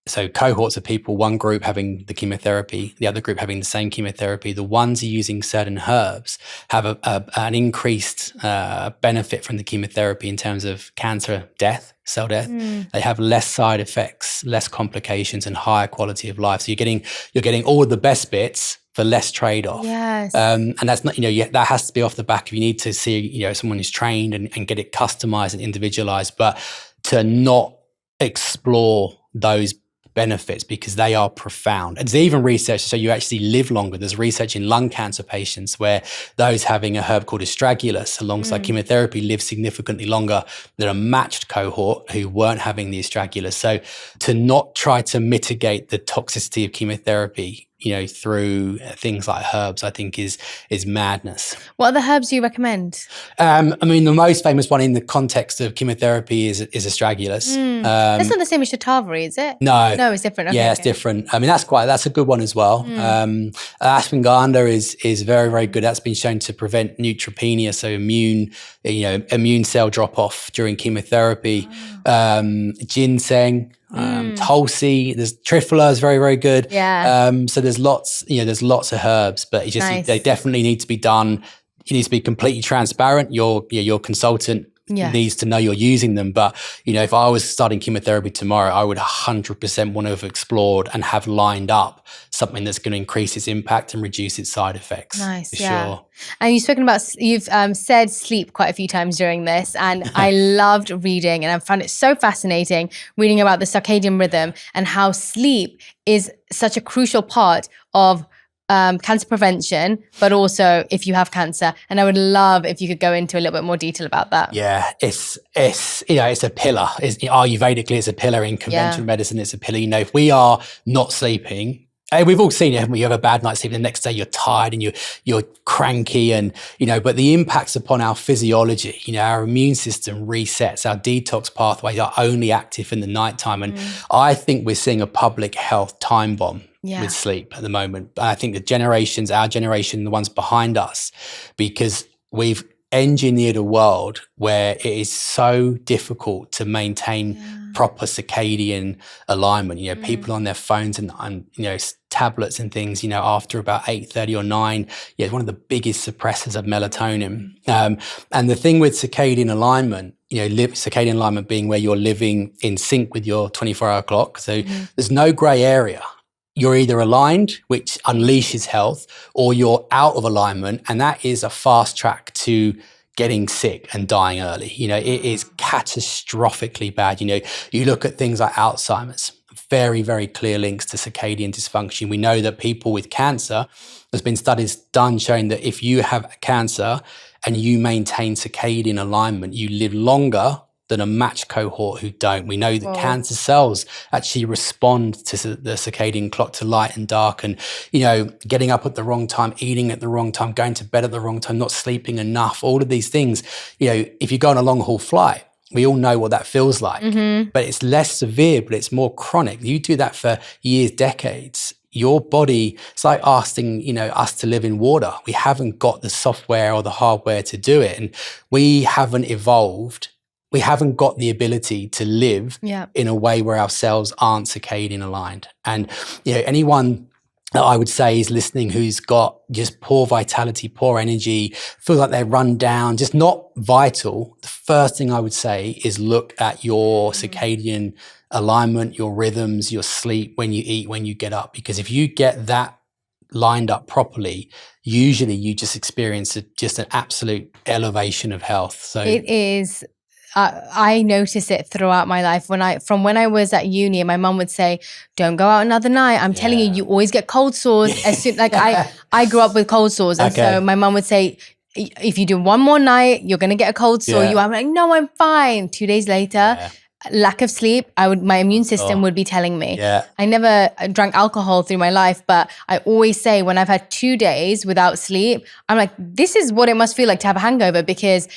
so cohorts of people, one group having the chemotherapy, the other group having the same chemotherapy, the ones using certain herbs have an increased benefit from the chemotherapy in terms of cancer death, cell death. They have less side effects, less complications, and higher quality of life. So you're getting all of the best bits for less trade-off. And that's not, that has to be off the back of, you need to see, someone who's trained and get it customized and individualized, but to not explore those benefits because they are profound. And there's even research so you actually live longer. There's research in lung cancer patients where those having a herb called astragalus alongside chemotherapy live significantly longer than a matched cohort who weren't having the astragalus. So to not try to mitigate the toxicity of chemotherapy, through things like herbs, I think is madness. What other herbs do you recommend? The most famous one in the context of chemotherapy is astragalus. That's not the same as shatavari, is it? No, it's different. Okay, it's different. That's a good one as well. Ashwagandha is very, very good. That's been shown to prevent neutropenia, so immune cell drop off during chemotherapy. Ginseng. Tulsi, there's triphala is very, very good. So there's lots of herbs, but they definitely need to be done. It needs to be completely transparent. Your consultant needs to know you're using them. But, if I was starting chemotherapy tomorrow, I would 100% want to have explored and have lined up something that's going to increase its impact and reduce its side effects. Sure. And you've said sleep quite a few times during this, and I loved reading, and I found it so fascinating reading about the circadian rhythm and how sleep is such a crucial part of cancer prevention, but also if you have cancer. And I would love if you could go into a little bit more detail about that. Yeah, it's a pillar. Ayurvedically, it's a pillar. In conventional medicine, it's a pillar. If we are not sleeping, we've all seen it, haven't we? You have a bad night's sleep, the next day you're tired and you're cranky, and but the impacts upon our physiology, our immune system resets, our detox pathways are only active in the nighttime. And I think we're seeing a public health time bomb with sleep at the moment. I think our generation, the ones behind us, because we've engineered a world where it is so difficult to maintain proper circadian alignment. People on their phones and tablets and things, after about 8:30 or 9, it's one of the biggest suppressors of melatonin. And the thing with circadian alignment, circadian alignment being where you're living in sync with your 24-hour clock. So there's no gray area. You're either aligned, which unleashes health, or you're out of alignment, and that is a fast track to getting sick and dying early. It is catastrophically bad. You look at things like Alzheimer's, very, very clear links to circadian dysfunction. We know that people with cancer, there's been studies done showing that if you have cancer and you maintain circadian alignment, you live longer than a matched cohort who don't. We know that cancer cells actually respond to the circadian clock, to light and dark, and, you know, getting up at the wrong time, eating at the wrong time, going to bed at the wrong time, not sleeping enough, all of these things. You know, if you go on a long haul flight, we all know what that feels like, but it's less severe, but it's more chronic. You do that for years, decades. Your body, it's like asking, you know, us to live in water. We haven't got the software or the hardware to do it. And we haven't evolved. We haven't got the ability to live in a way where our cells aren't circadian aligned. And, you know, anyone that I would say is listening who's got just poor vitality, poor energy, feel like they're run down, just not vital, the first thing I would say is look at your circadian alignment, your rhythms, your sleep, when you eat, when you get up. Because if you get that lined up properly, usually you just experience just an absolute elevation of health. So it is. I notice it throughout my life. When I was at uni, my mum would say, "Don't go out another night. I'm telling you, you always get cold sores." As soon, like I grew up with cold sores, and so my mum would say, "If you do one more night, you're gonna get a cold sore." I'm like, "No, I'm fine." 2 days later, lack of sleep, my immune system would be telling me. I never drank alcohol through my life, but I always say when I've had 2 days without sleep, I'm like, this is what it must feel like to have a hangover, because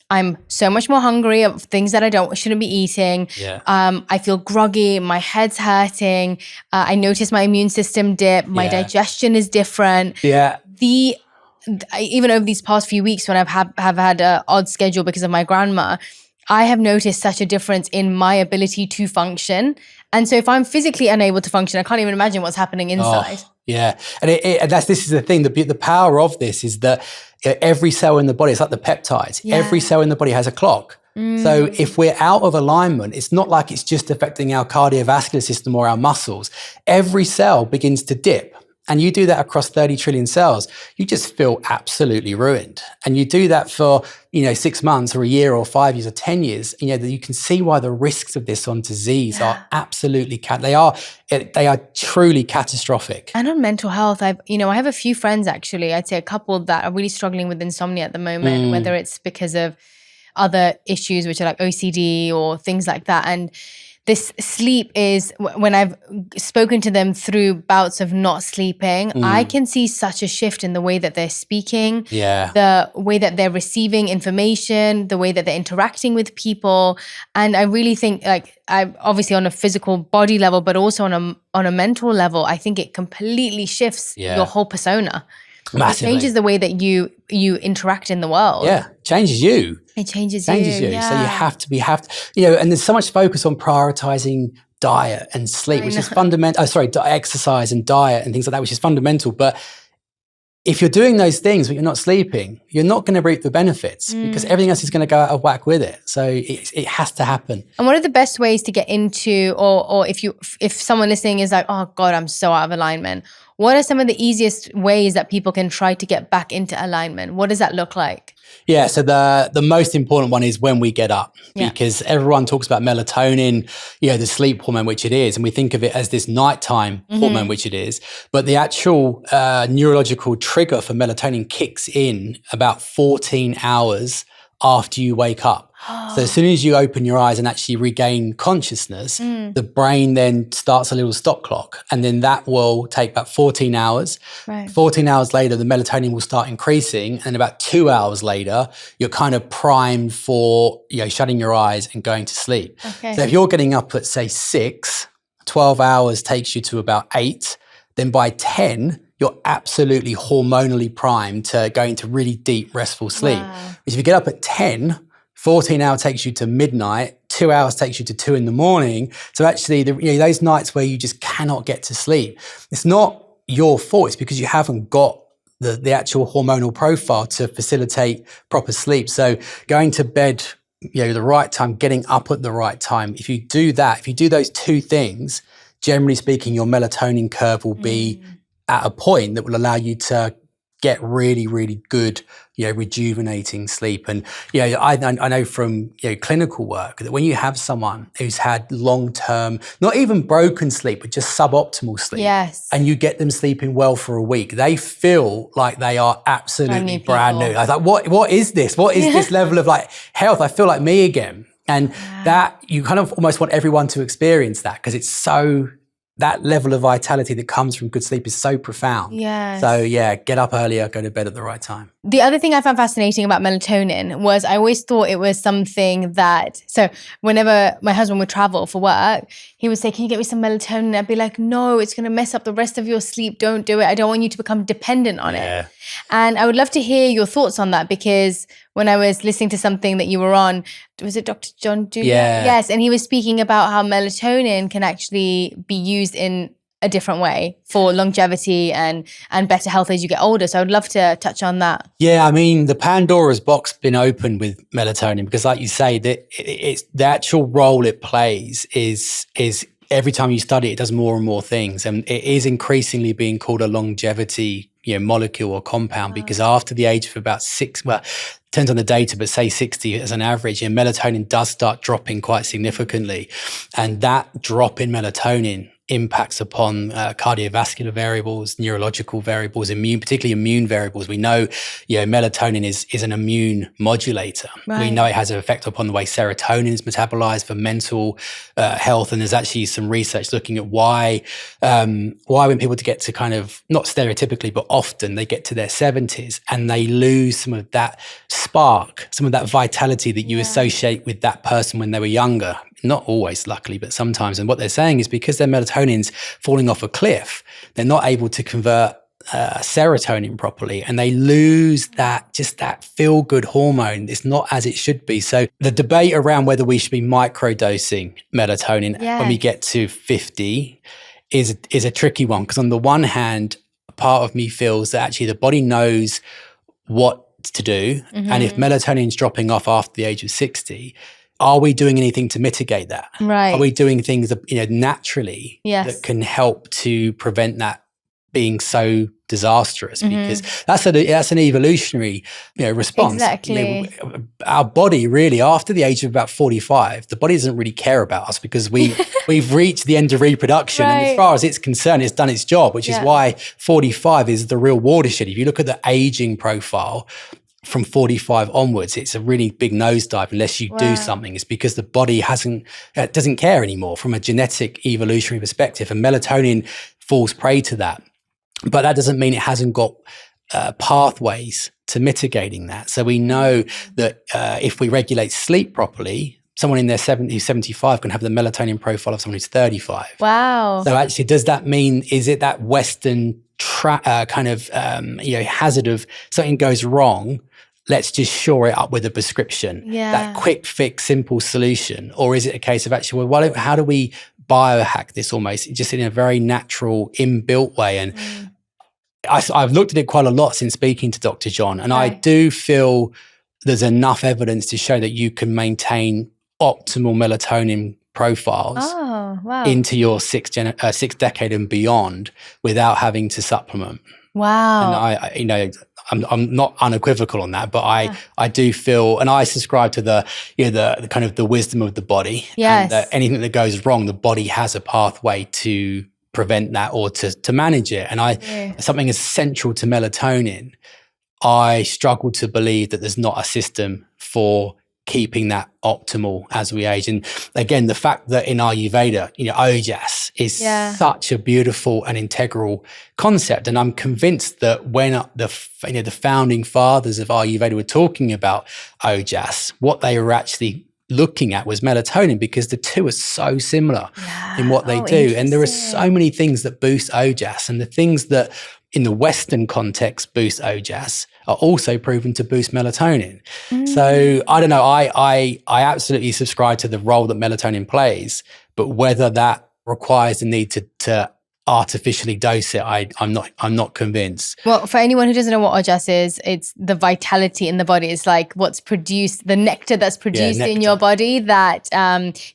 I'm so much more hungry of things that I shouldn't be eating. I feel groggy. My head's hurting. I notice my immune system dip. My digestion is different. Even over these past few weeks when have had an odd schedule because of my grandma, I have noticed such a difference in my ability to function. And so if I'm physically unable to function, I can't even imagine what's happening inside. And this is the thing. The power of this is that every cell in the body, it's like the peptides. Every cell in the body has a clock. So if we're out of alignment, it's not like it's just affecting our cardiovascular system or our muscles. Every cell begins to dip. And you do that across 30 trillion cells, you just feel absolutely ruined. And you do that for, 6 months or a year or 5 years or 10 years, you can see why the risks of this on disease are absolutely, they are truly catastrophic. And on mental health, I have a few friends actually, I'd say a couple that are really struggling with insomnia at the moment, whether it's because of other issues, which are like OCD or things like that. And this sleep is, when I've spoken to them through bouts of not sleeping, I can see such a shift in the way that they're speaking, the way that they're receiving information, the way that they're interacting with people. And I really think, I obviously on a physical body level, but also on a mental level, I think it completely shifts your whole persona. Massively. It changes the way that you interact in the world. Changes you. It changes you. Yeah. So we have to, and there's so much focus on prioritizing diet and sleep, which is fundamental. Exercise and diet and things like that, which is fundamental. But if you're doing those things but you're not sleeping, you're not going to reap the benefits because everything else is going to go out of whack with it. So it has to happen. And what are the best ways to get into, or if someone listening is like, oh God, I'm so out of alignment, what are some of the easiest ways that people can try to get back into alignment? What does that look like? Yeah, so the most important one is when we get up, because everyone talks about melatonin, the sleep hormone, which it is, and we think of it as this nighttime hormone, which it is. But the actual neurological trigger for melatonin kicks in about 14 hours after you wake up. So as soon as you open your eyes and actually regain consciousness, the brain then starts a little stop clock, and then that will take about 14 hours. 14 hours later, the melatonin will start increasing, and about 2 hours later, you're kind of primed for shutting your eyes and going to sleep. So if you're getting up at say 6, 12 hours takes you to about 8, then by 10, you're absolutely hormonally primed to go into really deep, restful sleep. Because if you get up at 10, 14 hours takes you to midnight, 2 hours takes you to 2 in the morning. So actually, those nights where you just cannot get to sleep, it's not your fault. It's because you haven't got the actual hormonal profile to facilitate proper sleep. So going to bed, the right time, getting up at the right time. If you do that, if you do those two things, generally speaking, your melatonin curve will be at a point that will allow you to get really, really good, rejuvenating sleep. And, I know from, clinical work that when you have someone who's had long-term, not even broken sleep, but just suboptimal sleep, and you get them sleeping well for a week, they feel like they are absolutely brand new. I was like, what is this? What is this level of health? I feel like me again. And that you kind of almost want everyone to experience that, because it's so, that level of vitality that comes from good sleep is so profound. Yes. So yeah, get up earlier, go to bed at the right time. The other thing I found fascinating about melatonin was I always thought it was something that, so whenever my husband would travel for work, he would say, can you get me some melatonin? I'd be like, no, it's going to mess up the rest of your sleep. Don't do it. I don't want you to become dependent on it. And I would love to hear your thoughts on that, because when I was listening to something that you were on, was it Dr. John Juliet? Yeah. Yes. And he was speaking about how melatonin can actually be used in a different way for longevity and better health as you get older. So I would love to touch on that. Yeah, I mean, the Pandora's box been opened with melatonin, because like you say, that it's the actual role it plays is every time you study it, it does more and more things. And it is increasingly being called a longevity, molecule or compound, because after the age of about 6, well, depends on the data, but say 60 as an average, melatonin does start dropping quite significantly. And that drop in melatonin impacts upon cardiovascular variables, neurological variables, particularly immune variables. We know, melatonin is an immune modulator. Right. We know it has an effect upon the way serotonin is metabolized for mental health. And there's actually some research looking at why when people get to kind of, not stereotypically, but often they get to their 70s and they lose some of that spark, some of that vitality that you associate with that person when they were younger. Not always, luckily, but sometimes. And what they're saying is because their melatonin's falling off a cliff, they're not able to convert serotonin properly, and they lose that feel-good hormone. It's not as it should be. So the debate around whether we should be microdosing melatonin when we get to 50 is a tricky one, because on the one hand, a part of me feels that actually the body knows what to do. And if melatonin's dropping off after the age of 60, are we doing anything to mitigate that? Right. Are we doing things that, naturally that can help to prevent that being so disastrous? Because that's an evolutionary, response. Exactly. Our body really, after the age of about 45, the body doesn't really care about us, because we've reached the end of reproduction. And as far as it's concerned, it's done its job, which is why 45 is the real watershed. If you look at the aging profile, from 45 onwards, it's a really big nosedive unless you do something. It's because the body doesn't care anymore from a genetic evolutionary perspective, and melatonin falls prey to that. But that doesn't mean it hasn't got pathways to mitigating that. So we know that if we regulate sleep properly, someone in their 70s, 75 can have the melatonin profile of someone who's 35. Wow. So actually, does that mean, is it that Western hazard of something goes wrong, let's just shore it up with a prescription, that quick fix, simple solution? Or is it a case of actually, how do we biohack this almost just in a very natural, inbuilt way? And I've looked at it quite a lot since speaking to Dr. John, and I do feel there's enough evidence to show that you can maintain optimal melatonin profiles into your sixth decade and beyond without having to supplement. Wow. And I'm not unequivocal on that, but I do feel, and I subscribe to the kind of the wisdom of the body. Yes. And that anything that goes wrong, the body has a pathway to prevent that or to manage it. And something as central to melatonin, I struggle to believe that there's not a system for keeping that optimal as we age. And again, the fact that in Ayurveda, ojas is such a beautiful and integral concept. And I'm convinced that when the founding fathers of Ayurveda were talking about ojas, what they were actually looking at was melatonin, because the two are so similar in what they do. And there are so many things that boost ojas, and the things that in the Western context boost ojas are also proven to boost melatonin. So I don't know, I absolutely subscribe to the role that melatonin plays, but whether that requires the need to artificially dose it, I'm not convinced. Well, for anyone who doesn't know what ojas is, it's the vitality in the body. It's like what's produced, the nectar that's produced in your body that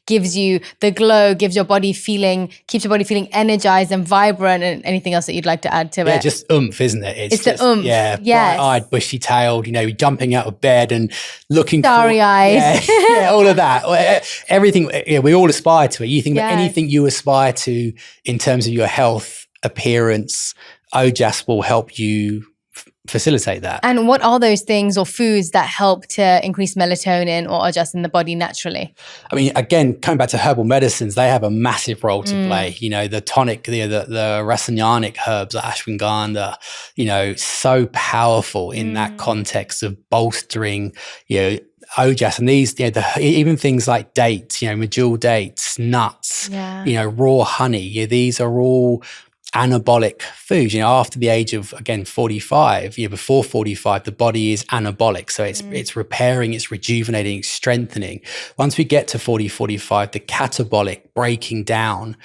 gives you the glow, keeps your body feeling energized and vibrant. And anything else that you'd like to add to it? Yeah, just oomph, isn't it? It's just, the oomph. Yeah, yes. Bright-eyed, bushy-tailed, jumping out of bed and looking starry eyes. Yeah, all of that. Everything, we all aspire to it. You think that anything you aspire to in terms of your health, appearance, ojas will help you facilitate that. And what are those things or foods that help to increase melatonin or adjust in the body naturally? I mean, again, coming back to herbal medicines, they have a massive role to play. You know, the tonic, the rasayanic herbs, like ashwagandha, you know, so powerful in that context of bolstering, you know, ojas. And these, you know, even things like dates, you know, medjool dates, nuts, you know, raw honey. You know, these are all anabolic foods. You know, after the age of, again, 45, you know, before 45, the body is anabolic. So it's repairing, it's rejuvenating, it's strengthening. Once we get to 40, 45, the catabolic breaking down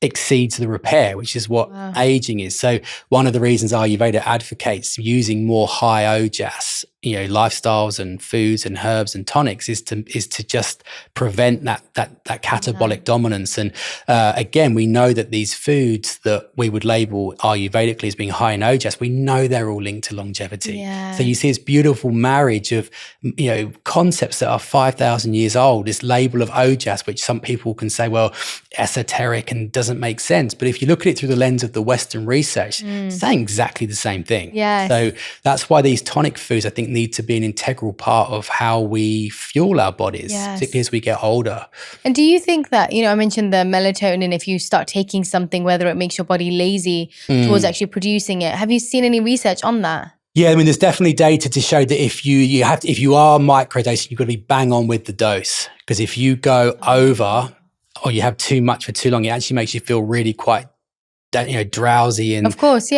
exceeds the repair, which is what aging is. So one of the reasons Ayurveda advocates using more high ojas, you know, lifestyles and foods and herbs and tonics is to just prevent that catabolic dominance. And again, we know that these foods that we would label Ayurvedically as being high in ojas, we know they're all linked to longevity. So you see this beautiful marriage of, you know, concepts that are 5,000 years old, this label of ojas, which some people can say, well, esoteric and doesn't make sense. But if you look at it through the lens of the Western research, it's saying exactly the same thing. So that's why these tonic foods, I think, need to be an integral part of how we fuel our bodies, particularly as we get older. And do you think that, you know, I mentioned the melatonin, if you start taking something, whether it makes your body lazy towards actually producing it, have you seen any research on that? Yeah, I mean, there's definitely data to show that if you are microdosing, you've got to be bang on with the dose. Because if you go over or you have too much for too long, it actually makes you feel really quite, you know, drowsy and of course,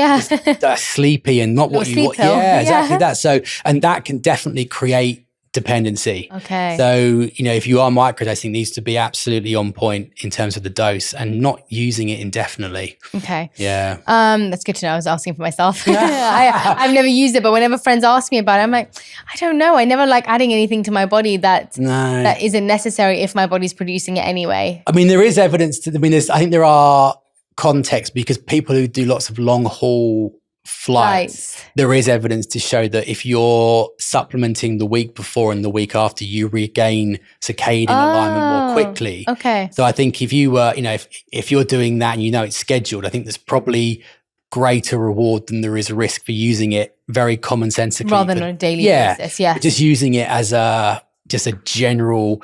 sleepy and not what you want. Yeah, exactly that. So, and that can definitely create dependency. So, you know, if you are microdosing, it needs to be absolutely on point in terms of the dose and not using it indefinitely. That's good to know. I was asking for myself. I've never used it, but whenever friends ask me about it, I'm like, I don't know. I never like adding anything to my body that isn't necessary if my body's producing it anyway. I mean, there is evidence I think there are context, because people who do lots of long haul flights, there is evidence to show that if you're supplementing the week before and the week after, you regain circadian alignment more quickly. So I think if you were, you know, if you're doing that and you know it's scheduled, I think there's probably greater reward than there is risk for using it very commonsensically rather than on a daily basis. Just using it as just a general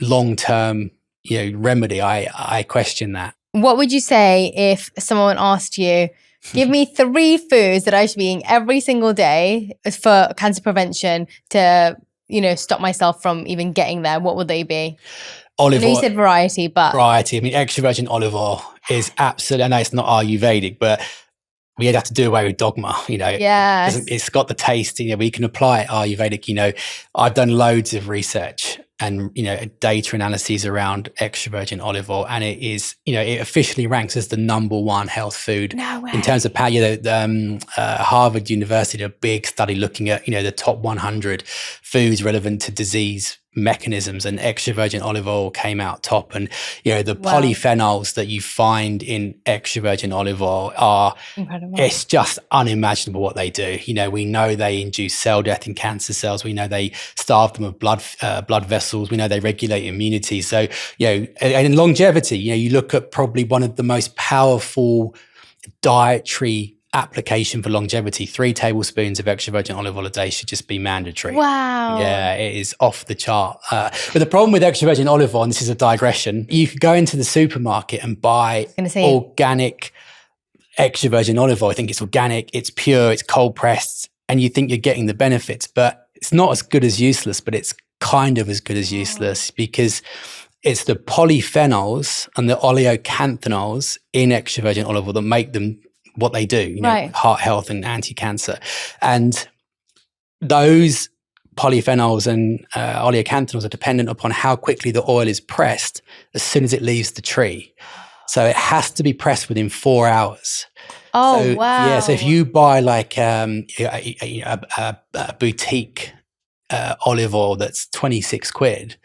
long-term, you know, remedy. I question that. What would you say if someone asked you, give me 3 foods that I should be eating every single day for cancer prevention to, you know, stop myself from even getting there? What would they be? Olive oil. You said variety, but... Variety. I mean, extra virgin olive oil is absolutely... I know it's not Ayurvedic, but we have to do away with dogma, you know. It's got the taste, you know, we can apply it Ayurvedic. You know, I've done loads of research and, you know, data analyses around extra virgin olive oil, and it is, you know, it officially ranks as the #1 health food in terms of power. You know, Harvard University did a big study looking at, you know, the top 100 foods relevant to disease mechanisms, and extra virgin olive oil came out top. And, you know, the polyphenols that you find in extra virgin olive oil are incredible. It's just unimaginable what they do. You know, we know they induce cell death in cancer cells. We know they starve them of blood vessels. We know they regulate immunity. So, you know, and in longevity, you know, you look at probably one of the most powerful dietary application for longevity. 3 tablespoons of extra virgin olive oil a day should just be mandatory. Yeah, it is off the chart. But the problem with extra virgin olive oil, and this is a digression, you could go into the supermarket and buy organic extra virgin olive oil. I think it's organic, it's pure, it's cold pressed, and you think you're getting the benefits, but it's not as good as useless, but it's kind of as good as useless, because it's the polyphenols and the oleocanthinols in extra virgin olive oil that make them what they do, you know, heart health and anti-cancer. And those polyphenols and oleocanthinols are dependent upon how quickly the oil is pressed as soon as it leaves the tree. So it has to be pressed within 4 hours. Yeah, so if you buy like a boutique olive oil that's 26 quid,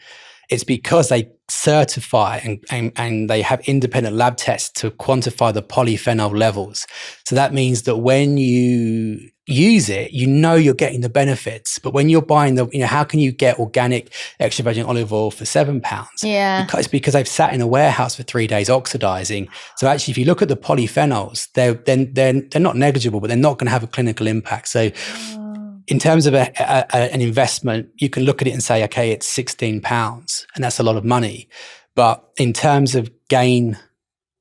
It's because they certify and they have independent lab tests to quantify the polyphenol levels. So that means that when you use it, you're getting the benefits. But when you're buying how can you get organic extra virgin olive oil for £7? Yeah. Because they've sat in a warehouse for 3 days oxidizing. So actually, if you look at the polyphenols, they're not negligible, but they're not going to have a clinical impact. So in terms of an investment, you can look at it and say, okay, it's £16 and that's a lot of money. But in terms of gain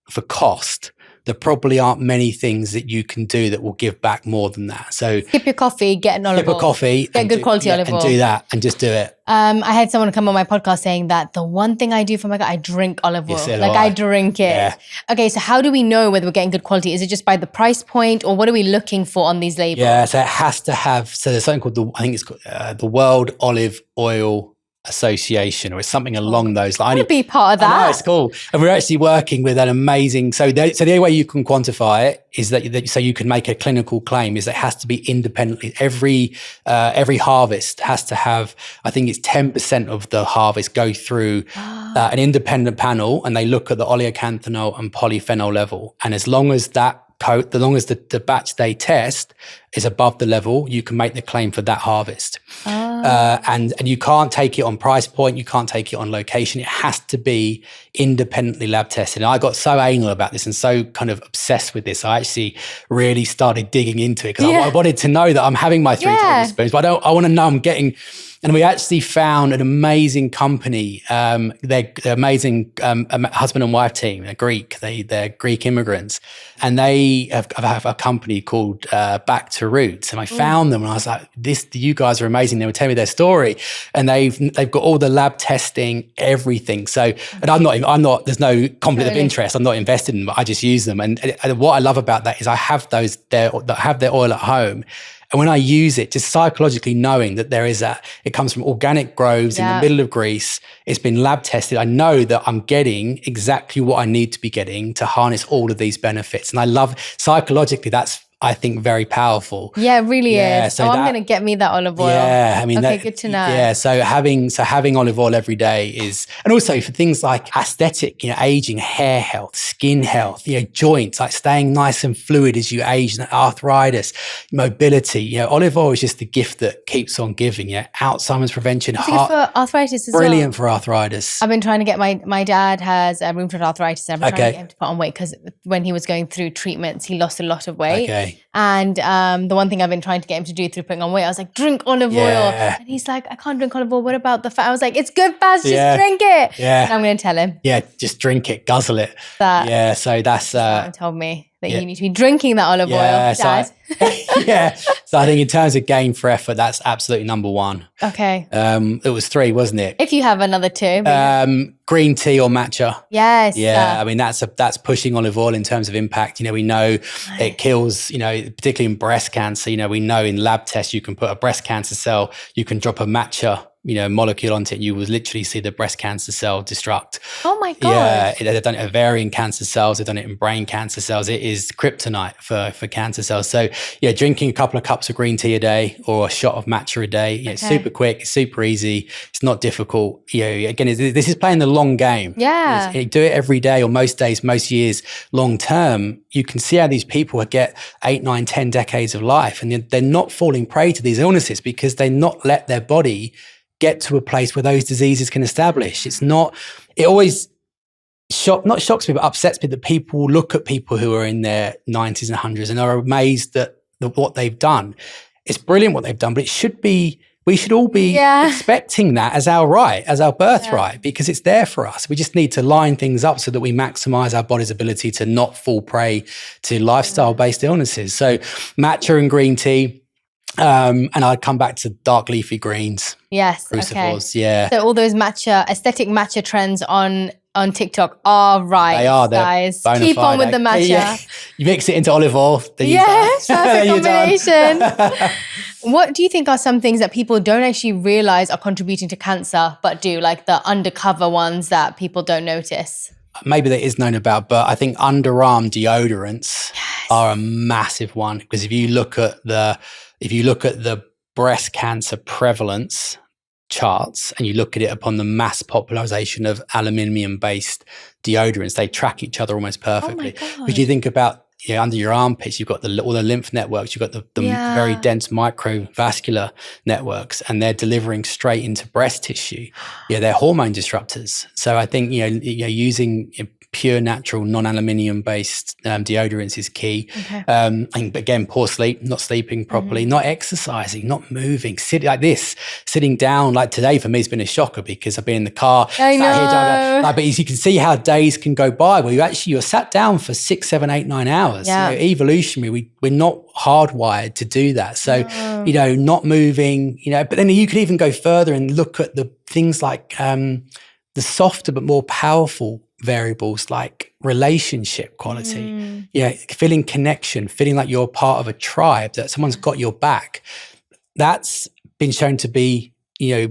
for cost, there probably aren't many things that you can do that will give back more than that. So skip your coffee, get an olive oil. Skip a coffee. Get good quality olive oil. And do that and just do it. I had someone come on my podcast saying that the one thing I do for my gut, I drink olive oil. I drink it. Yeah. Okay, so how do we know whether we're getting good quality? Is it just by the price point, or what are we looking for on these labels? Yeah, so it has to have, so there's something called the World Olive Oil Association, or it's something along those lines. I want to be part of that. I know, it's cool. And we're actually working with an amazing, so the only way you can quantify it is that so you can make a clinical claim is that it has to be independently. Every harvest has to have, I think it's 10% of the harvest go through an independent panel, and they look at the oleocanthanol and polyphenol level. And as long as the batch they test is above the level, you can make the claim for that harvest. And you can't take it on price point. You can't take it on location. It has to be independently lab tested. And I got so anal about this and so kind of obsessed with this. I actually really started digging into it because I wanted to know that I'm having my 3 tablespoons, but I want to know I'm getting. And we actually found an amazing company. They're amazing husband and wife team. They're Greek. They're Greek immigrants, and they have a company called Back to Roots. And I found them, and I was like, you guys are amazing." They would tell me their story, and they've got all the lab testing, everything. So, and I'm not. There's no conflict of interest. I'm not invested in them. But I just use them. And what I love about that is I have those that have their oil at home. And when I use it, just psychologically knowing that it comes from organic groves in the middle of Greece, it's been lab tested. I know that I'm getting exactly what I need to be getting to harness all of these benefits. And I love, psychologically, that's, I think, very powerful. Yeah, it really is. So I'm going to get me that olive oil. Yeah, I mean, okay, good to know. Yeah, so having olive oil every day is, and also for things like aesthetic, aging, hair health, skin health, joints, like staying nice and fluid as you age, arthritis, mobility. Olive oil is just the gift that keeps on giving. Alzheimer's prevention, it's good for arthritis as well. Brilliant for arthritis. I've been trying to get my dad has rheumatoid arthritis, and I've been trying to get him to put on weight because when he was going through treatments, he lost a lot of weight. Okay. And the one thing I've been trying to get him to do through putting on weight, I was like, drink olive oil. And he's like, I can't drink olive oil. What about the fat? I was like, it's good fats, just drink it. Yeah. And I'm going to tell him. Yeah, just drink it, guzzle it. So that's... Someone told me that you need to be drinking that olive oil, Dad. So I think in terms of gain for effort, that's absolutely number one. Okay. It was 3, wasn't it? If you have another 2. Green tea or matcha. Yes. Yeah. I mean, that's pushing olive oil in terms of impact. We know it kills, particularly in breast cancer, we know in lab tests, you can put a breast cancer cell, you can drop a matcha molecule onto it, you will literally see the breast cancer cell destruct. Oh my God. Yeah, they've done it in ovarian cancer cells, they've done it in brain cancer cells. It is kryptonite for cancer cells. So drinking a couple of cups of green tea a day or a shot of matcha a day, it's super quick, it's super easy, it's not difficult. Again, this is playing the long game. Yeah. Do it every day or most days, most years, long term. You can see how these people get 8, 9, 10 decades of life, and they're not falling prey to these illnesses because they're not let their body get to a place where those diseases can establish. It always not shocks me, but upsets me that people look at people who are in their 90s and 100s and are amazed at what they've done. It's brilliant what they've done, but we should all be expecting that as our right, as our birthright, because it's there for us. We just need to line things up so that we maximize our body's ability to not fall prey to lifestyle-based illnesses. So matcha and green tea, and I'd come back to dark leafy greens. Yes. Crucifers, So all those aesthetic matcha trends on TikTok are right. They are, guys. Keep on with the matcha. Yeah. You mix it into olive oil. Yes, perfect combination. What do you think are some things that people don't actually realize are contributing to cancer, but do, like the undercover ones that people don't notice? Maybe that is known about, but I think underarm deodorants are a massive one, because if you look at the breast cancer prevalence, charts and you look at it upon the mass popularization of aluminium-based deodorants, they track each other almost perfectly. Because you think about, under your armpits, you've got all the lymph networks, you've got the very dense microvascular networks, and they're delivering straight into breast tissue. They're hormone disruptors. So I think, using pure natural non-aluminium based deodorants is key. I think, again, poor sleep, not sleeping properly, not exercising, not moving, sitting down. Like today for me has been a shocker because I've been in the car. I know. But you can see how days can go by where you're sat down for 6, 7, 8, 9 hours. Evolutionary, we're not hardwired to do that. So, not moving, but then you could even go further and look at the things like the softer but more powerful variables like relationship quality, feeling connection, feeling like you're part of a tribe, that someone's got your back. That's been shown to be,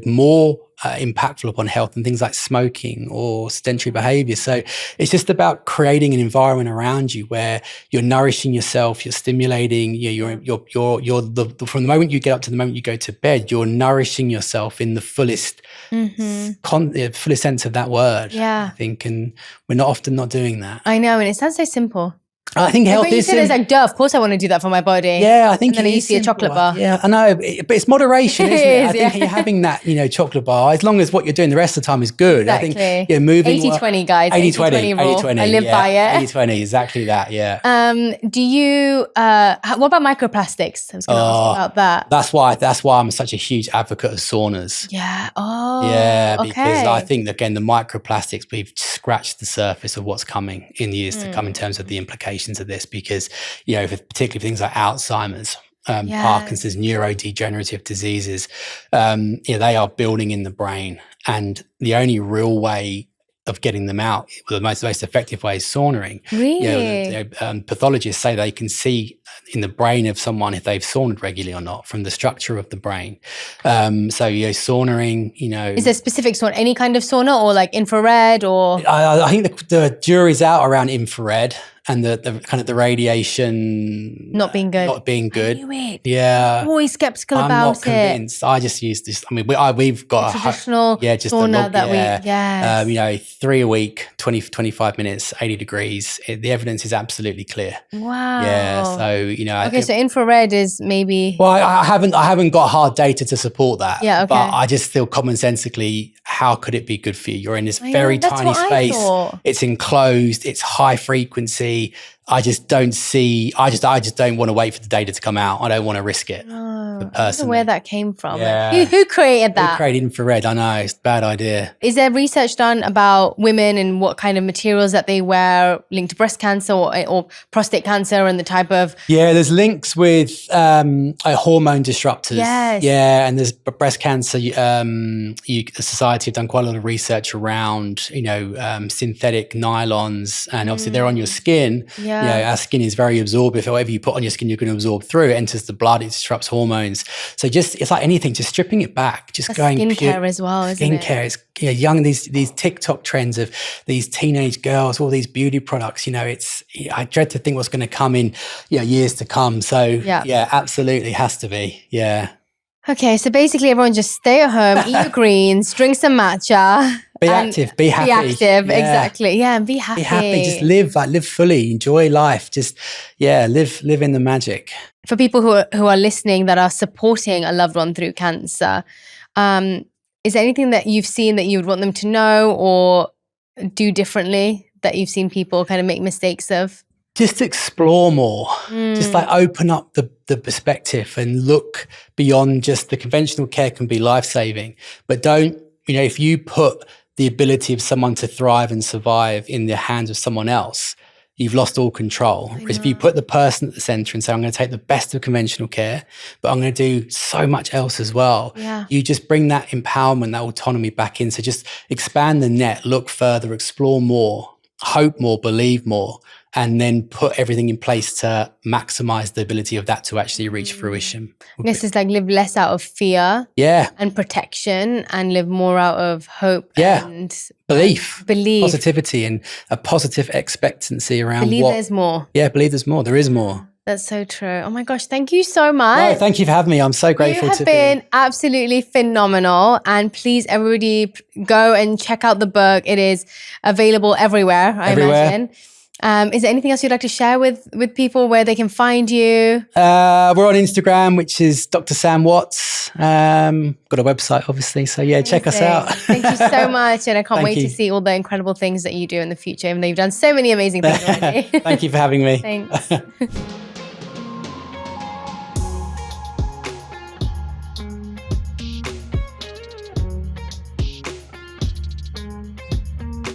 more impactful upon health than things like smoking or sedentary behavior. So it's just about creating an environment around you where you're nourishing yourself, you're stimulating, you're from the moment you get up to the moment you go to bed, you're nourishing yourself in the fullest fullest sense of that word. I think, and we're often not doing that. I know, and it sounds so simple. I think health is. It's like, duh, of course I want to do that for my body. Yeah, I think. And then I used to see a chocolate bar. Yeah, I know, but it's moderation, isn't it? I think you're having that, chocolate bar, as long as what you're doing the rest of the time is good. Exactly. I think moving 80-20, guys. 80-20 rule. I live by it. 80-20, exactly that. Yeah. Do you? What about microplastics? I was going to ask about that. That's why I'm such a huge advocate of saunas. Yeah. Oh. Yeah, because I think again the microplastics, we've scratched the surface of what's coming in the years to come in terms of the implications of this. Because particularly things like Alzheimer's, Parkinson's, neurodegenerative diseases, they are building in the brain, and the only real way of getting them out, the most effective way, is sauning. Really? Pathologists say they can see in the brain of someone if they've sauned regularly or not from the structure of the brain. Sauning, Is there specific sauna, any kind of sauna, or like infrared, or? I think the jury's out around infrared. And the kind of the radiation not being good. I knew it. Yeah. I'm always skeptical about it. I'm not convinced. I just use this. I mean, we've got a traditional sauna that we 3 a week, 20-25 minutes, 80 degrees. The evidence is absolutely clear. Wow. Yeah. So so infrared is maybe. Well, I haven't got hard data to support that. Yeah. Okay. But I just feel commonsensically, how could it be good for you? You're in this very tiny space. It's enclosed. It's high frequency. I just don't want to wait for the data to come out. I don't want to risk it. I don't know where that came from. Yeah. Who created that? Who created infrared? I know, it's a bad idea. Is there research done about women and what kind of materials that they wear linked to breast cancer or prostate cancer and the type of... Yeah, there's links with hormone disruptors. Yes. Yeah, and there's breast cancer. The society have done quite a lot of research around, synthetic nylons, and obviously they're on your skin. Our skin is very absorptive. Whatever you put on your skin, you're going to absorb through. It enters the blood, it disrupts hormones. So it's like anything, just stripping it back, just going skincare as well, isn't it? Skincare is these TikTok trends of these teenage girls, all these beauty products. I dread to think what's going to come in years to come. So absolutely has to be. Yeah. Okay, so basically everyone just stay at home, eat your greens, drink some matcha. Be active, be happy. Be active, exactly. Yeah, and be happy. Be happy, just live fully, enjoy life. Just, live in the magic. For people who are listening that are supporting a loved one through cancer, is there anything that you've seen that you would want them to know or do differently that you've seen people kind of make mistakes of? Just explore more, just like open up the perspective and look beyond just the conventional care can be life-saving, but don't, if you put the ability of someone to thrive and survive in the hands of someone else, you've lost all control. Because if you put the person at the center and say, I'm going to take the best of conventional care, but I'm going to do so much else as well. Yeah. You just bring that empowerment, that autonomy back in. So just expand the net, look further, explore more, hope more, believe more, and then put everything in place to maximize the ability of that to actually reach fruition. I guess it's like live less out of fear and protection and live more out of hope and belief, positivity, and a positive expectancy around there's more. Yeah, believe there's more. There is more. That's so true. Oh my gosh, thank you so much. No, thank you for having me. I'm so grateful You have been absolutely phenomenal. And please, everybody, go and check out the book. It is available everywhere, I imagine. Is there anything else you'd like to share with people where they can find you? We're on Instagram, which is Dr. Sam Watts. Got a website, obviously. So yeah, check us out. Thank you so much. And I can't wait you. to see all the incredible things that you do in the future, even though you've done so many amazing things already. Thank you for having me. Thanks.